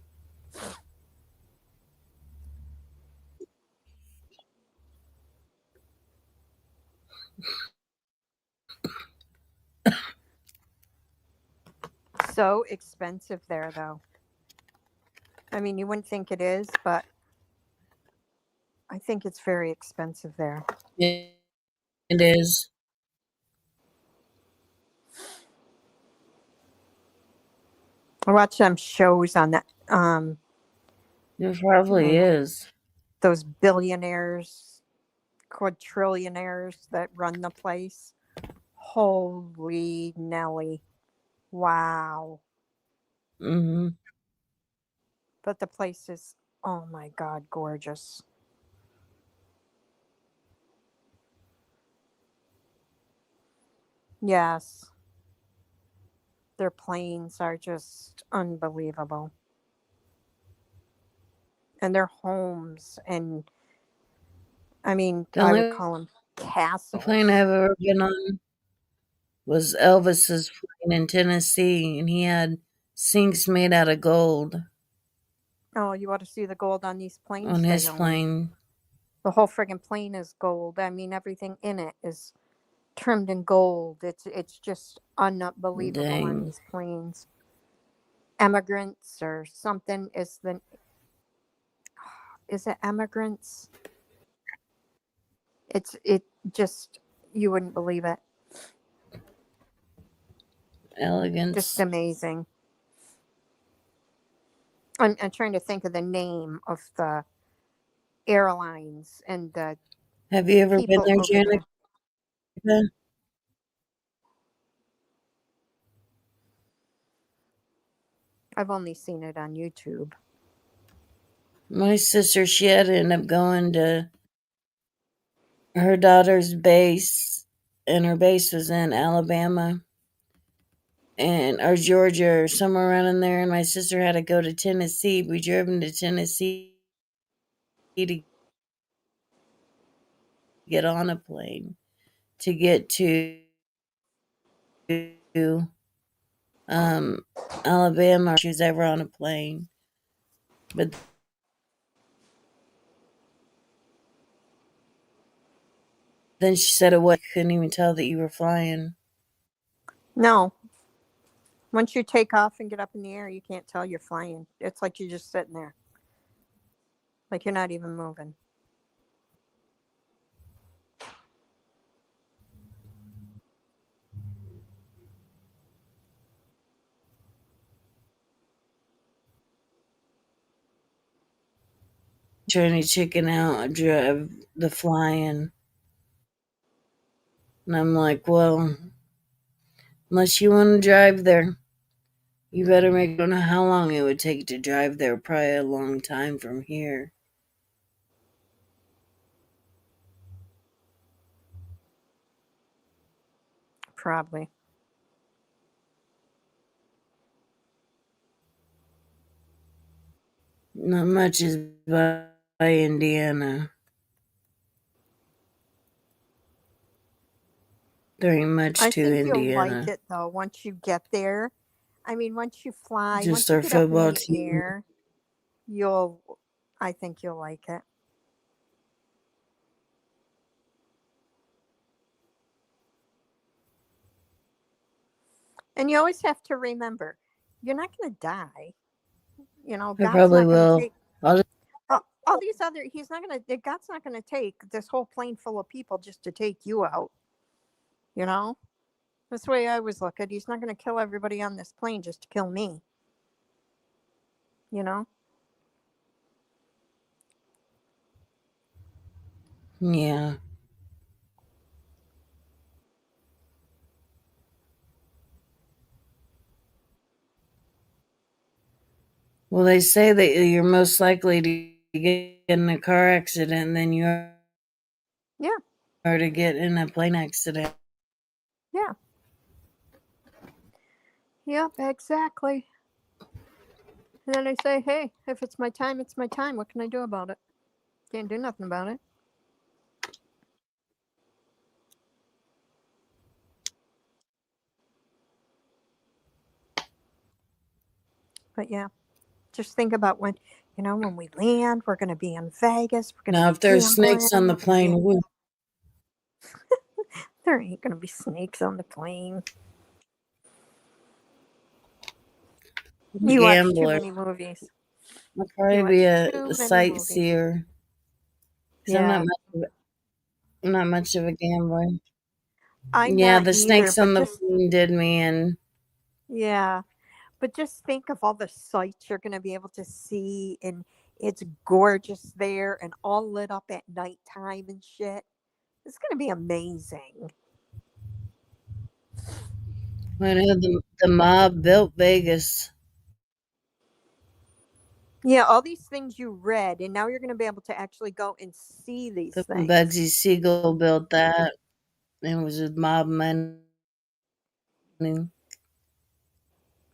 So expensive there, though. I mean, you wouldn't think it is, but I think it's very expensive there. It is. I watch some shows on that. It probably Mm, is. those billionaires, quadrillionaires that run the place. Holy Nelly. Wow. Hmm. But the place is, oh my God, gorgeous. Yes. Their planes are just unbelievable. And their homes. And I mean, The I would only call them plane castles. I've ever been on was Elvis's plane in Tennessee, and he had sinks made out of gold Oh, you ought to see the gold on these on planes they his own. plane. The whole friggin' plane is gold. I mean, everything in it is trimmed in gold. It's just unbelievable on Dang. these planes. Emigrants or something is it emigrants? It just you wouldn't believe it. Just Elegance. amazing. I'm trying to think of the name of the airlines and the Have you ever been people there, over Janica? there. I've only seen it on YouTube. My sister, she had to end up going to her daughter's base, and her base was in Alabama and or Georgia or somewhere around in there. And my sister had to go to Tennessee. We drove into Tennessee to get on a plane to get to um, Alabama. She was ever on a plane, but then she said it was couldn't even tell that you were flying. No, once you take off and get up in the air, you can't tell you're flying. It's like you're just sitting there, like you're not even moving. Trying to chicken out, drive the flying, and I'm like, well, unless you want to drive there. You better make. I don't know how long it would take to drive there. Probably a long time from here. Probably. Not much is by Indiana. There ain't much I to think you'll like Indiana. it though once you get there. I mean, once you fly, Just once you our get up in football the team. air, you'll, I think you'll like it. And you always have to remember, you're not going to die. You know, I God's probably not going to will. take I'll just, all these other. He's not going to. God's not going to take this whole plane full of people just to take you out. You know, that's the way I always look at it. He's not going to kill everybody on this plane just to kill me. You know. yeah. Well, they say that you're most likely to get in a car accident than you Yeah. are to get in a plane accident. Yeah. Yep. Exactly. And then I say, hey, if it's my time, it's my time. What can I do about it? Can't do nothing about it. But yeah, just think about when, when we land, we're going to be in Vegas. We're going to Now, be if there's snakes on the gambling. plane, woo. There ain't going to be snakes on the plane. You watch too Gambler. many movies. I'll probably be a movies. sightseer. 'Cause Yeah. I'm not much of a gambler. I'm Yeah, not the either, snakes on but the plane did me in. yeah. But just think of all the sights you're going to be able to see, and it's gorgeous there and all lit up at nighttime and shit. It's going to be amazing. I know the mob built Vegas. Yeah, all these things you read, and now you're going to be able to actually go and see these things. Bugsy Siegel built that. It was with mob money.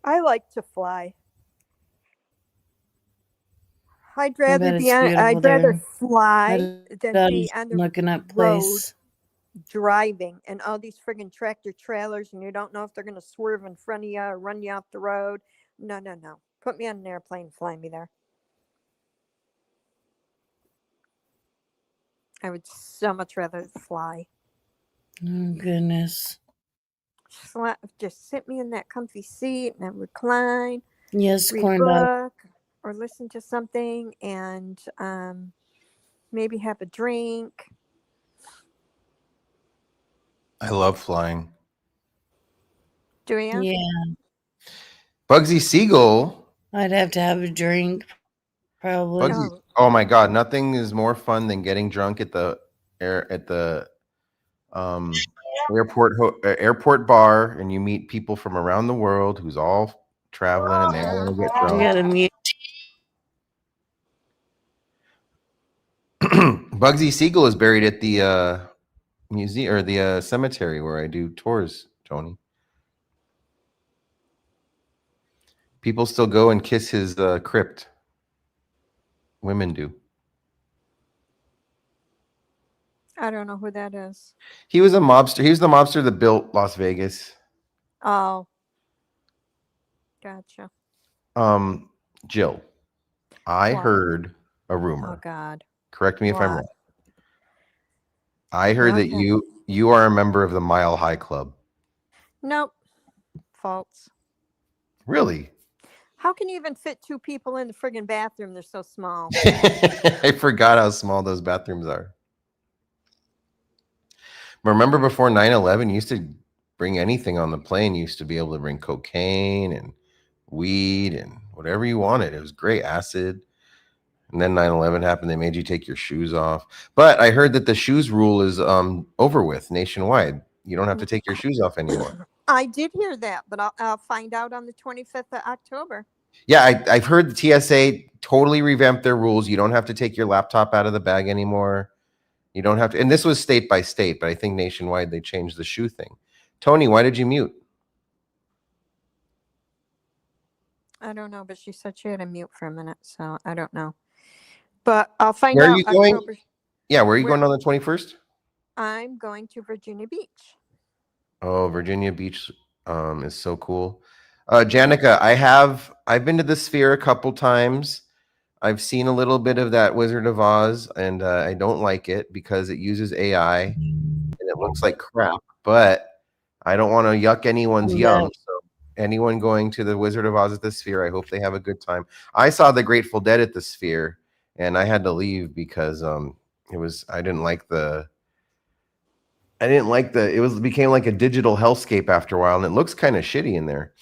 I like to fly. I'd rather be on. I'd rather fly than be on the looking up road place. driving and all these friggin' tractor trailers, and you don't know if they're going to swerve in front of you or run you off the road. No. Put me on an airplane, fly me there. I would so much rather fly. Oh, goodness. Just sit me in that comfy seat and recline. Yes, read corn a dog. book or listen to something and maybe have a drink. I love flying. Do you? Yeah. Bugsy Siegel. I'd have to have a drink, probably. Oh my God! Nothing is more fun than getting drunk at the airport bar, and you meet people from around the world who's all traveling, and they all want to get drunk. You gotta mute. Bugsy Siegel is buried at the museum or the cemetery where I do tours, Tony. People still go and kiss his crypt. Women do. I don't know who that is. He was a mobster. He was the mobster that built Las Vegas. Oh. Gotcha. Jill, I heard a rumor. Oh God. Correct me if I'm wrong. I heard that you are a member of the Mile High Club. Nope. False. Really? How can you even fit two people in the friggin' bathroom? They're so small. I forgot how small those bathrooms are. Remember before 9/11, you used to bring anything on the plane. You used to be able to bring cocaine and weed and whatever you wanted. It was great. Acid. And then 9/11 happened. They made you take your shoes off. But I heard that the shoes rule is over with nationwide. You don't have to take your shoes off anymore. I did hear that, but I'll find out on the 25th of October. Yeah, I've heard the TSA totally revamped their rules. You don't have to take your laptop out of the bag anymore. You don't have to. And this was state by state, but I think nationwide they changed the shoe thing. Tony, why did you mute? I don't know, but she said she had a mute for a minute, so I don't know. But I'll find out. Where are you going? October. Yeah, where are you going on the 21st? I'm going to Virginia Beach. Oh, Virginia Beach is so cool. Janica, I've been to the Sphere a couple times. I've seen a little bit of that Wizard of Oz, and I don't like it because it uses AI and it looks like crap. But I don't want to yuck anyone's yum. So anyone going to the Wizard of Oz at the Sphere, I hope they have a good time. I saw the Grateful Dead at the Sphere, and I had to leave because it was I didn't like the it became like a digital hellscape after a while, and it looks kind of shitty in there.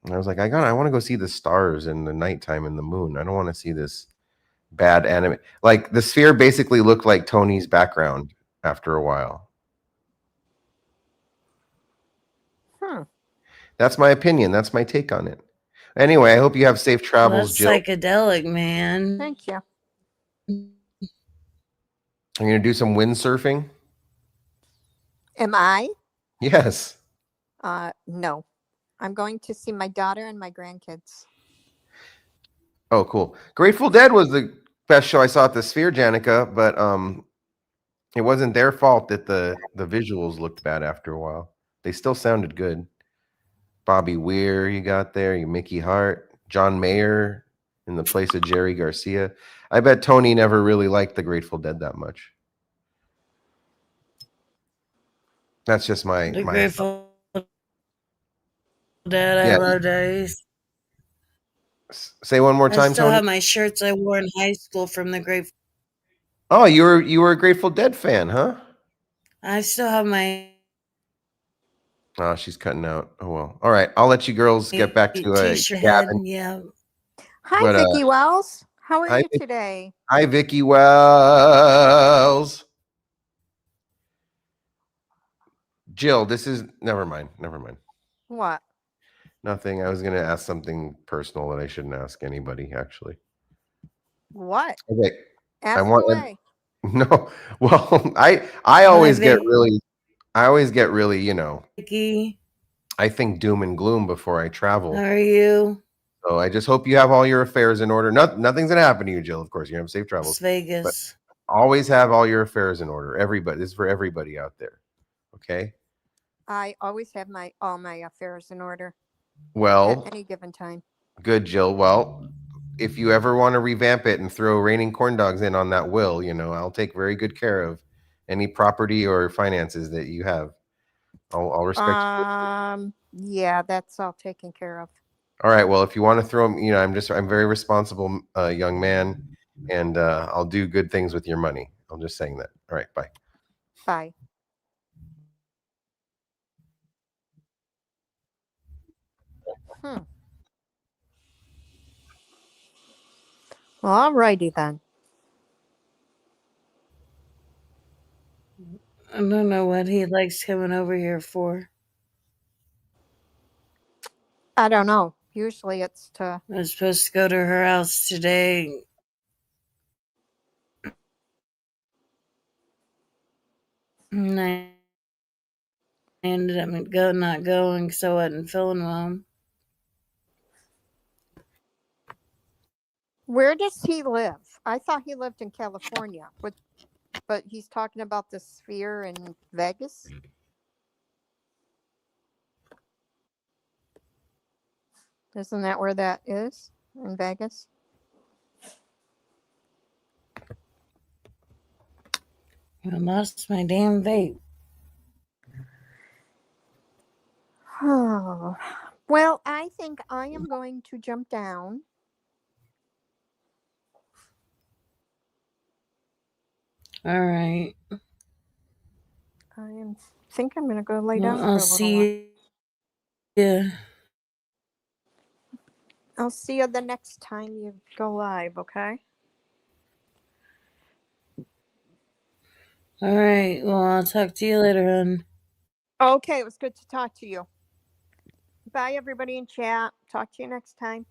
And I was like, I want to go see the stars and the nighttime and the moon. I don't want to see this bad anime. Like the Sphere basically looked like Tony's background after a while. That's my opinion. That's my take on it. Anyway, I hope you have safe Well, travels, that's Jill. psychedelic, man. Thank you. I'm going to do some windsurfing. Am I? Yes. No. I'm going to see my daughter and my grandkids. Oh, cool. Grateful Dead was the best show I saw at the Sphere, Janica, but it wasn't their fault that the visuals looked bad after a while. They still sounded good. Bobby Weir, you got there, you Mickey Hart, John Mayer in the place of Jerry Garcia. I bet Tony never really liked the Grateful Dead that much. That's just my The my Grateful Dead, Yeah. I love days. Say one more I time, still Tony. have my shirts I wore in high school from the Grateful. Oh, you were a Grateful Dead fan, huh? I still have my Oh, she's cutting out. Oh well. All right, I'll let you girls get back to t-shirt head. Gavin. Yeah. Hi, But, Vicki Wells. How are hi, you today? Hi, Vicky Wells. Jill, this is never mind. What? Nothing. I was going to ask something personal that I shouldn't ask anybody. Actually. What? Okay. Ask want away. no. Well, I always get really, Vicky, I think doom and gloom before I travel. how are you? So I just hope you have all your affairs in order. Nothing's gonna happen to you, Jill. Of course, you have safe Las travels. Vegas. Always have all your affairs in order. Everybody, this is for everybody out there. Okay. I always have all my affairs in order Well, at any given time. good, Jill. Well, if you ever want to revamp it and throw Raining Corn Dogs in on that will, I'll take very good care of any property or finances that you have. I'll respect. Yeah, that's all taken care of. All right. Well, if you want to throw them, I'm very responsible young man, and I'll do good things with your money. I'm just saying that. All right. Bye. Bye. Well, all righty then. I don't know what he likes coming over here for. I don't know. Usually it's to. I was supposed to go to her house today. And I ended up not going because I wasn't feeling well. Where does he live? I thought he lived in California, but he's talking about the Sphere in Vegas. Isn't that where that is? In Vegas? I lost my damn vape. Oh, well, I think I am going to jump down. All right. Think I'm going to go lay down for a I'll little while. see you. I'll see you the next time you go live, okay? All right. Well, I'll talk to you later, hon. Okay, it was good to talk to you. Bye, everybody in chat. Talk to you next time.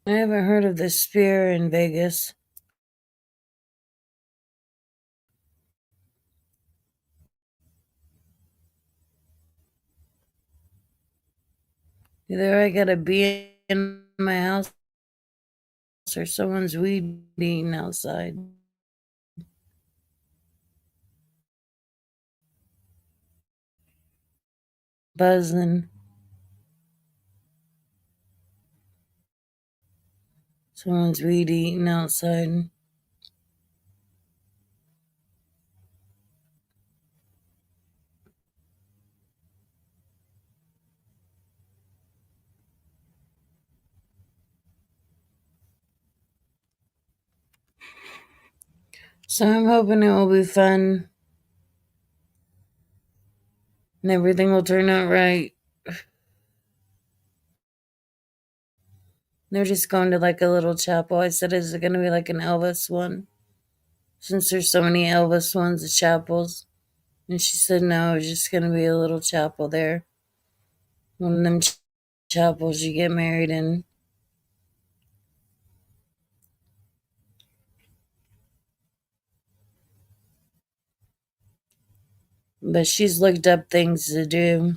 I haven't heard of the Sphere in Vegas. Either I gotta be in my house or someone's weed eating outside. Buzzing. Someone's weed eating outside. So I'm hoping it will be fun and everything will turn out right. They're just going to like a little chapel. I said, is it going to be like an Elvis one? Since there's so many Elvis ones at chapels. And she said, no, it's just going to be a little chapel there. One of them chapels you get married in. But she's looked up things to do,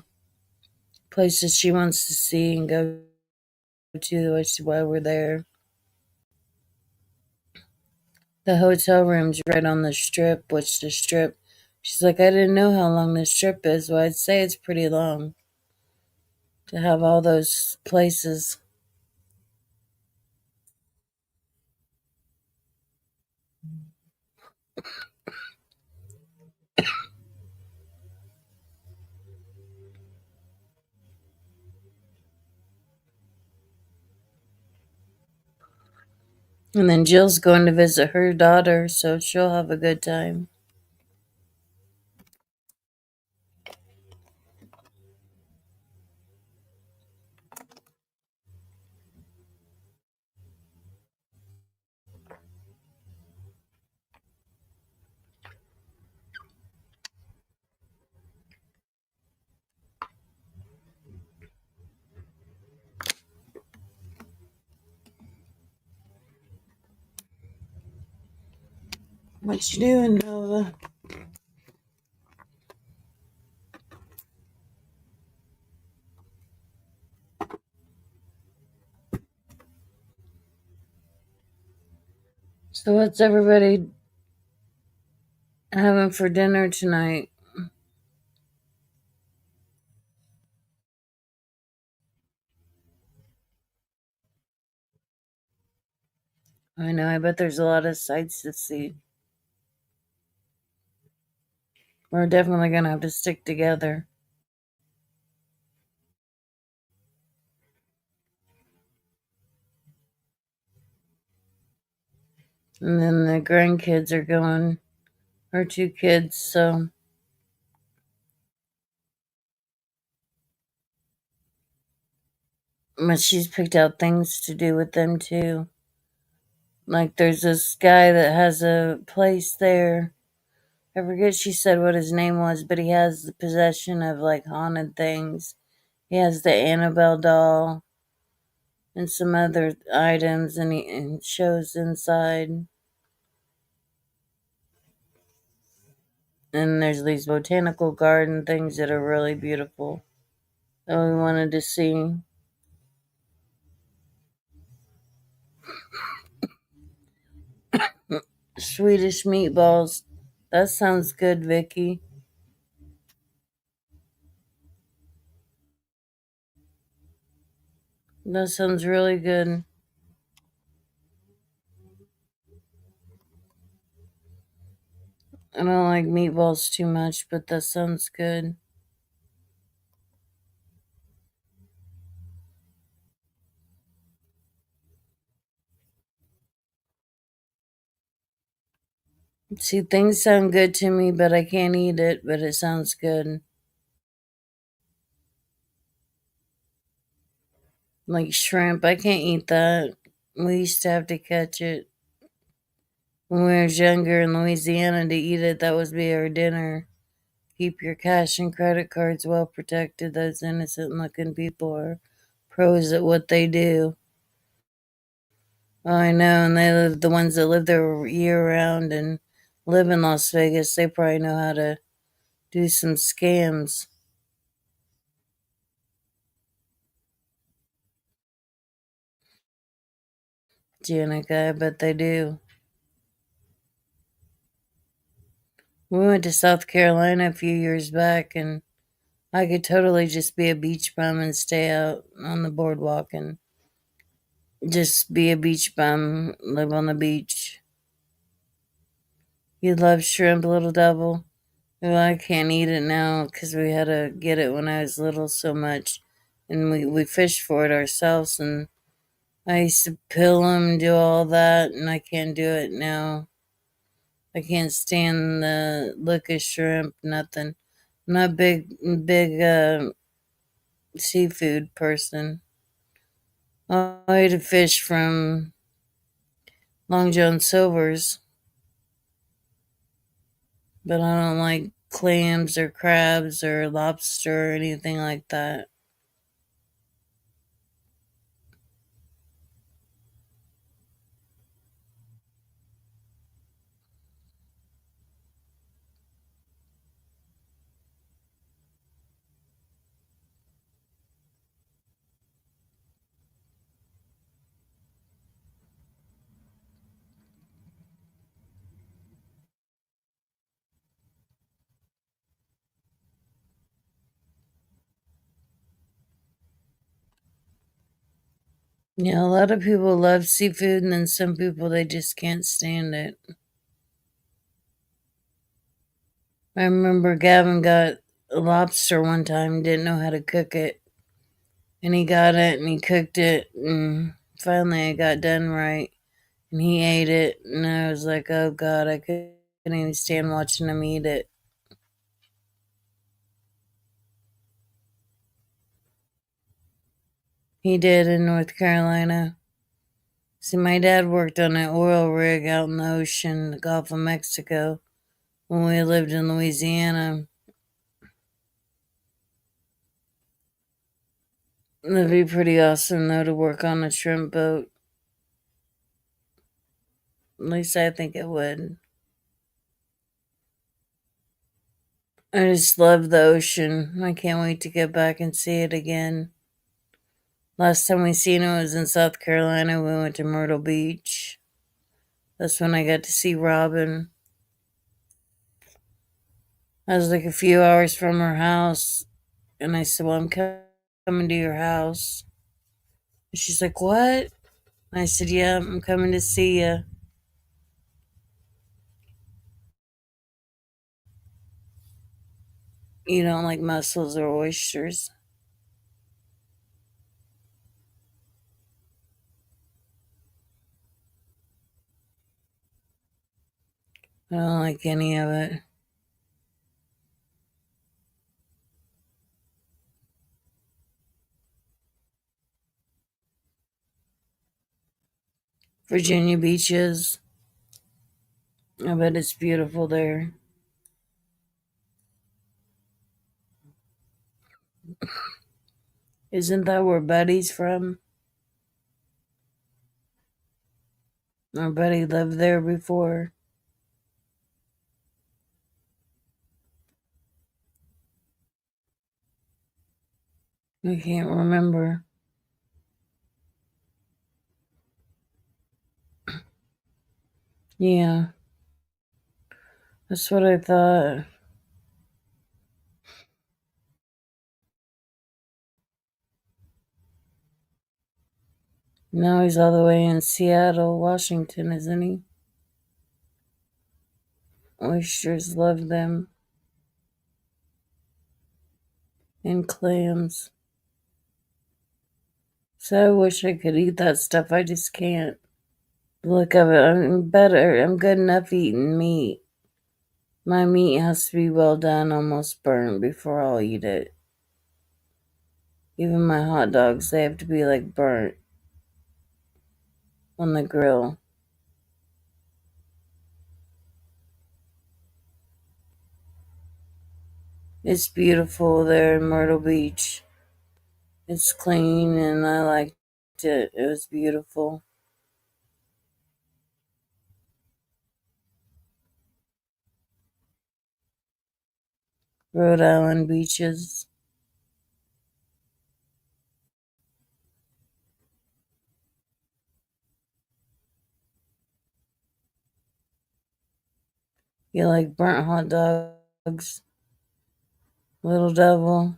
places she wants to see and go to, which is why we're there. The hotel room's right on the strip, which the strip, she's like, I didn't know how long the strip is. Well, I'd say it's pretty long to have all those places. And then Jill's going to visit her daughter, so she'll have a good time. What you doing, Nova? So what's everybody having for dinner tonight? I know, I bet there's a lot of sights to see. We're definitely going to have to stick together. And then the grandkids are going, her 2 kids, so. But she's picked out things to do with them too. Like there's this guy that has a place there. I forget she said what his name was, but he has the possession of like haunted things. He has the Annabelle doll and some other items, and he shows inside. And there's these botanical garden things that are really beautiful that we wanted to see. Swedish meatballs. That sounds good, Vicky. That sounds really good. I don't like meatballs too much, but that sounds good. See, things sound good to me, but I can't eat it, but it sounds good. Like shrimp, I can't eat that. We used to have to catch it when we was younger in Louisiana to eat it. That was be our dinner. Keep your cash and credit cards well protected. Those innocent looking people are pros at what they do. Oh, I know, and the ones that live there year round and live in Las Vegas, they probably know how to do some scams. Janica. I bet they do. We went to South Carolina a few years back, and I could totally just be a beach bum and stay out on the boardwalk and just be a beach bum, live on the beach. You love shrimp, Little Devil? Well, I can't eat it now because we had to get it when I was little so much. And we fished for it ourselves, and I used to peel them, do all that, and I can't do it now. I can't stand the look of shrimp, nothing. I'm not a big seafood person. I'll eat a fish from Long John Silver's, but I don't like clams or crabs or lobster or anything like that. Yeah, a lot of people love seafood, and then some people they just can't stand it. I remember Gavin got a lobster one time, didn't know how to cook it, and he got it and he cooked it, and finally it got done right, and he ate it, and I was like, oh God, I couldn't even stand watching him eat it. He did in North Carolina. See, my dad worked on an oil rig out in the ocean, the Gulf of Mexico, when we lived in Louisiana. It'd be pretty awesome, though, to work on a shrimp boat. At least I think it would. I just love the ocean. I can't wait to get back and see it again. Last time we seen it was in South Carolina. We went to Myrtle Beach. That's when I got to see Robin. I was like a few hours from her house, and I said, well, I'm coming to your house. And she's like, what? And I said, yeah, I'm coming to see you. You don't like mussels or oysters? I don't like any of it. Virginia beaches. I bet it's beautiful there. Isn't that where Buddy's from? Our buddy lived there before. I can't remember. Yeah, that's what I thought. Now he's all the way in Seattle, Washington, isn't he? Oysters, love them. And clams. So I wish I could eat that stuff. I just can't. Look of it. I'm better. I'm good enough eating meat. My meat has to be well done, almost burnt, before I'll eat it. Even my hot dogs, they have to be like burnt on the grill. It's beautiful there in Myrtle Beach. It's clean and I liked it. It was beautiful. Rhode Island beaches. You like burnt hot dogs, little devil.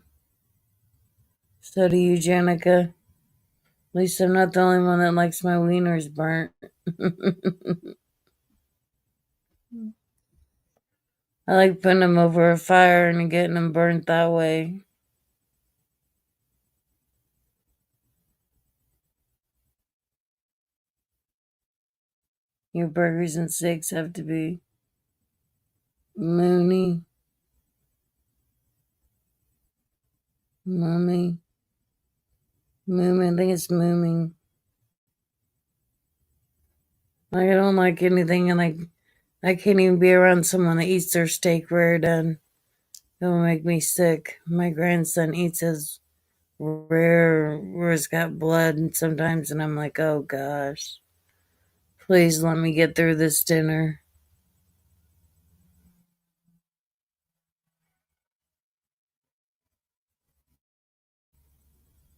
So do you, Jenica. At least I'm not the only one that likes my wieners burnt. I like putting them over a fire and getting them burnt that way. Your burgers and steaks have to be moony, mummy, moomy. I think it's mooming. Like, I don't like anything, and like I can't even be around someone that eats their steak rare done. It will make me sick. My grandson eats his rare where it's got blood and sometimes, and I'm like, oh gosh, please let me get through this dinner.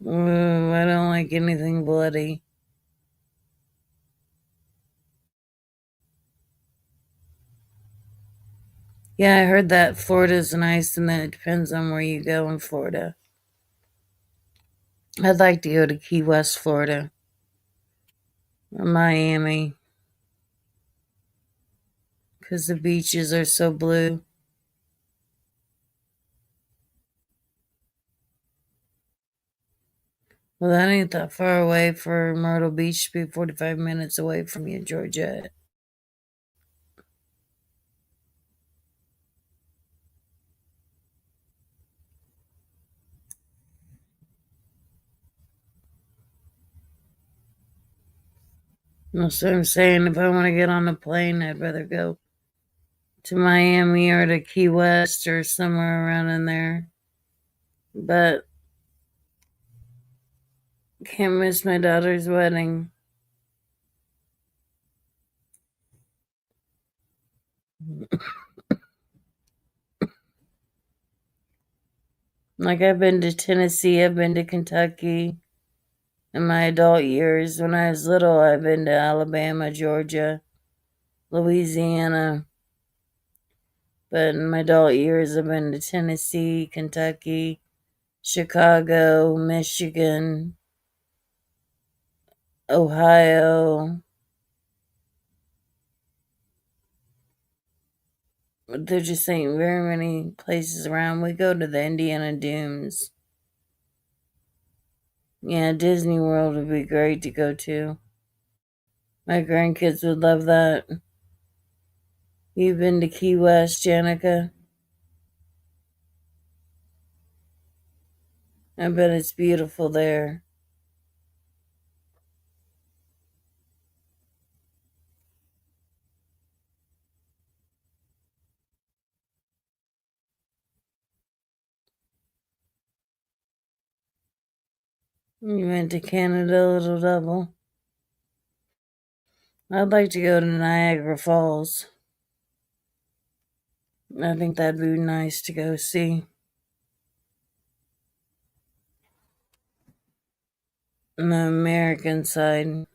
Ooh, I don't like anything bloody. Yeah, I heard that Florida's nice and that it depends on where you go in Florida. I'd like to go to Key West, Florida, or Miami, because the beaches are so blue. Well, that ain't that far away for Myrtle Beach to be 45 minutes away from you, Georgette. That's what I'm saying. If I want to get on a plane, I'd rather go to Miami or to Key West or somewhere around in there. But can't miss my daughter's wedding. Like, I've been to Tennessee, I've been to Kentucky in my adult years. When I was little, I've been to Alabama, Georgia, Louisiana. But in my adult years, I've been to Tennessee, Kentucky, Chicago, Michigan, Ohio. There just ain't very many places around. We go to the Indiana Dunes. Yeah, Disney World would be great to go to. My grandkids would love that. You've been to Key West, Jenica? I bet it's beautiful there. You went to Canada, Little Devil? I'd like to go to Niagara Falls. I think that'd be nice to go see. On the American side.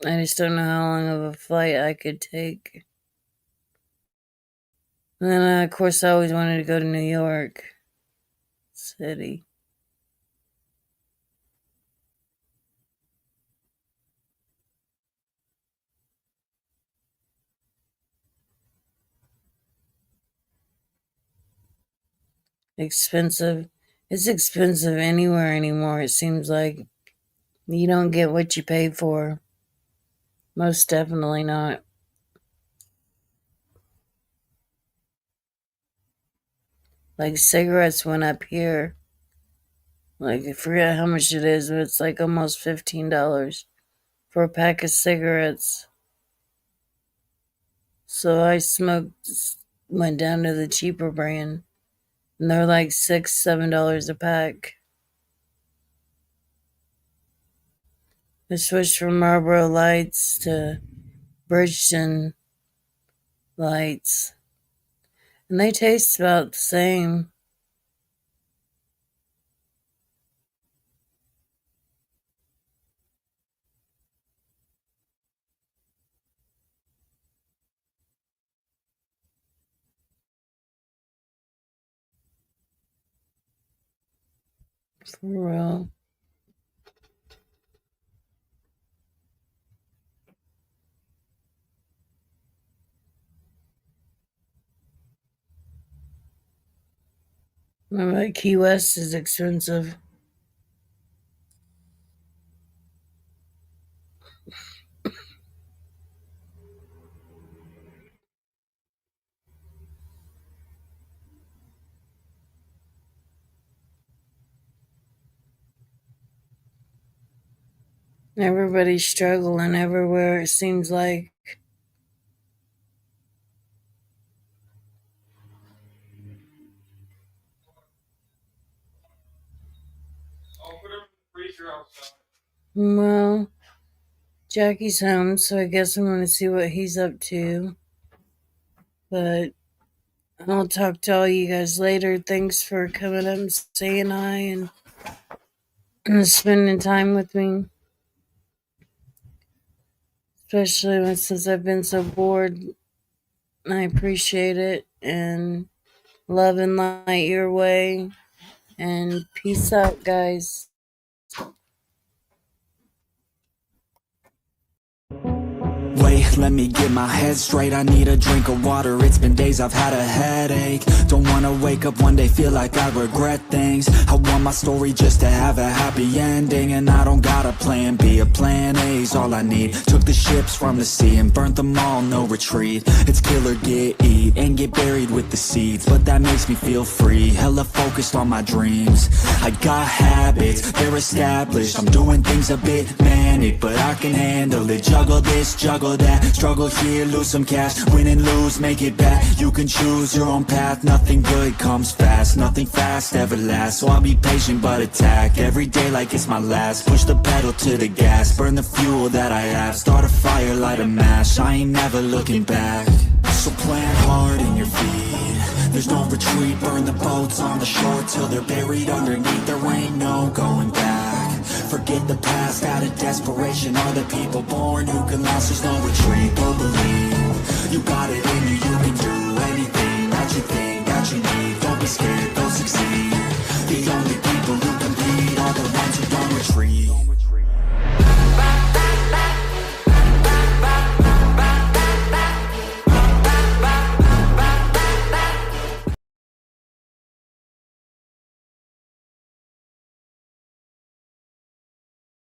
I just don't know how long of a flight I could take. And then, of course, I always wanted to go to New York City. Expensive. It's expensive anywhere anymore, it seems like. You don't get what you pay for. Most definitely not. Like, cigarettes went up here. Like, I forget how much it is, but it's like almost $15 for a pack of cigarettes. So I went down to the cheaper brand, and they're like $6, $7 a pack. I switched from Marlboro Lights to Bridgeton Lights, and they taste about the same. For real. Remember, Key West is expensive. Everybody's struggling everywhere, it seems like. Well, Jackie's home, so I guess I'm going to see what he's up to. But I'll talk to all you guys later. Thanks for coming up and saying hi and spending time with me. Especially since I've been so bored. I appreciate it. And love and light your way. And peace out, guys. Wait, let me get my head straight. I need a drink of water. It's been days I've had a headache. Don't wanna wake up one day, feel like I regret things. I want my story just to have a happy ending. And I don't got a plan B, a plan A's all I need. Took the ships from the sea and burnt them all, no retreat. It's kill or get eat and get buried with the seeds. But that makes me feel free, hella focused on my dreams. I got habits, they're established. I'm doing things a bit manic, but I can handle it. Juggle this, juggle that, struggle here, lose some cash, win and lose, make it back. You can choose your own path, nothing good comes fast, nothing fast ever lasts. So I'll be patient but attack every day like it's my last. Push the pedal to the gas, burn the fuel that I have, start a fire, light a match, I ain't never looking back. So plant hard in your feet, there's no retreat, burn the boats on the shore till they're buried underneath. There ain't no going back. Forget the past, out of desperation are the people born who can last. There's no retreat, but believe you got it in you. You can do anything that you think that you need. Don't be scared.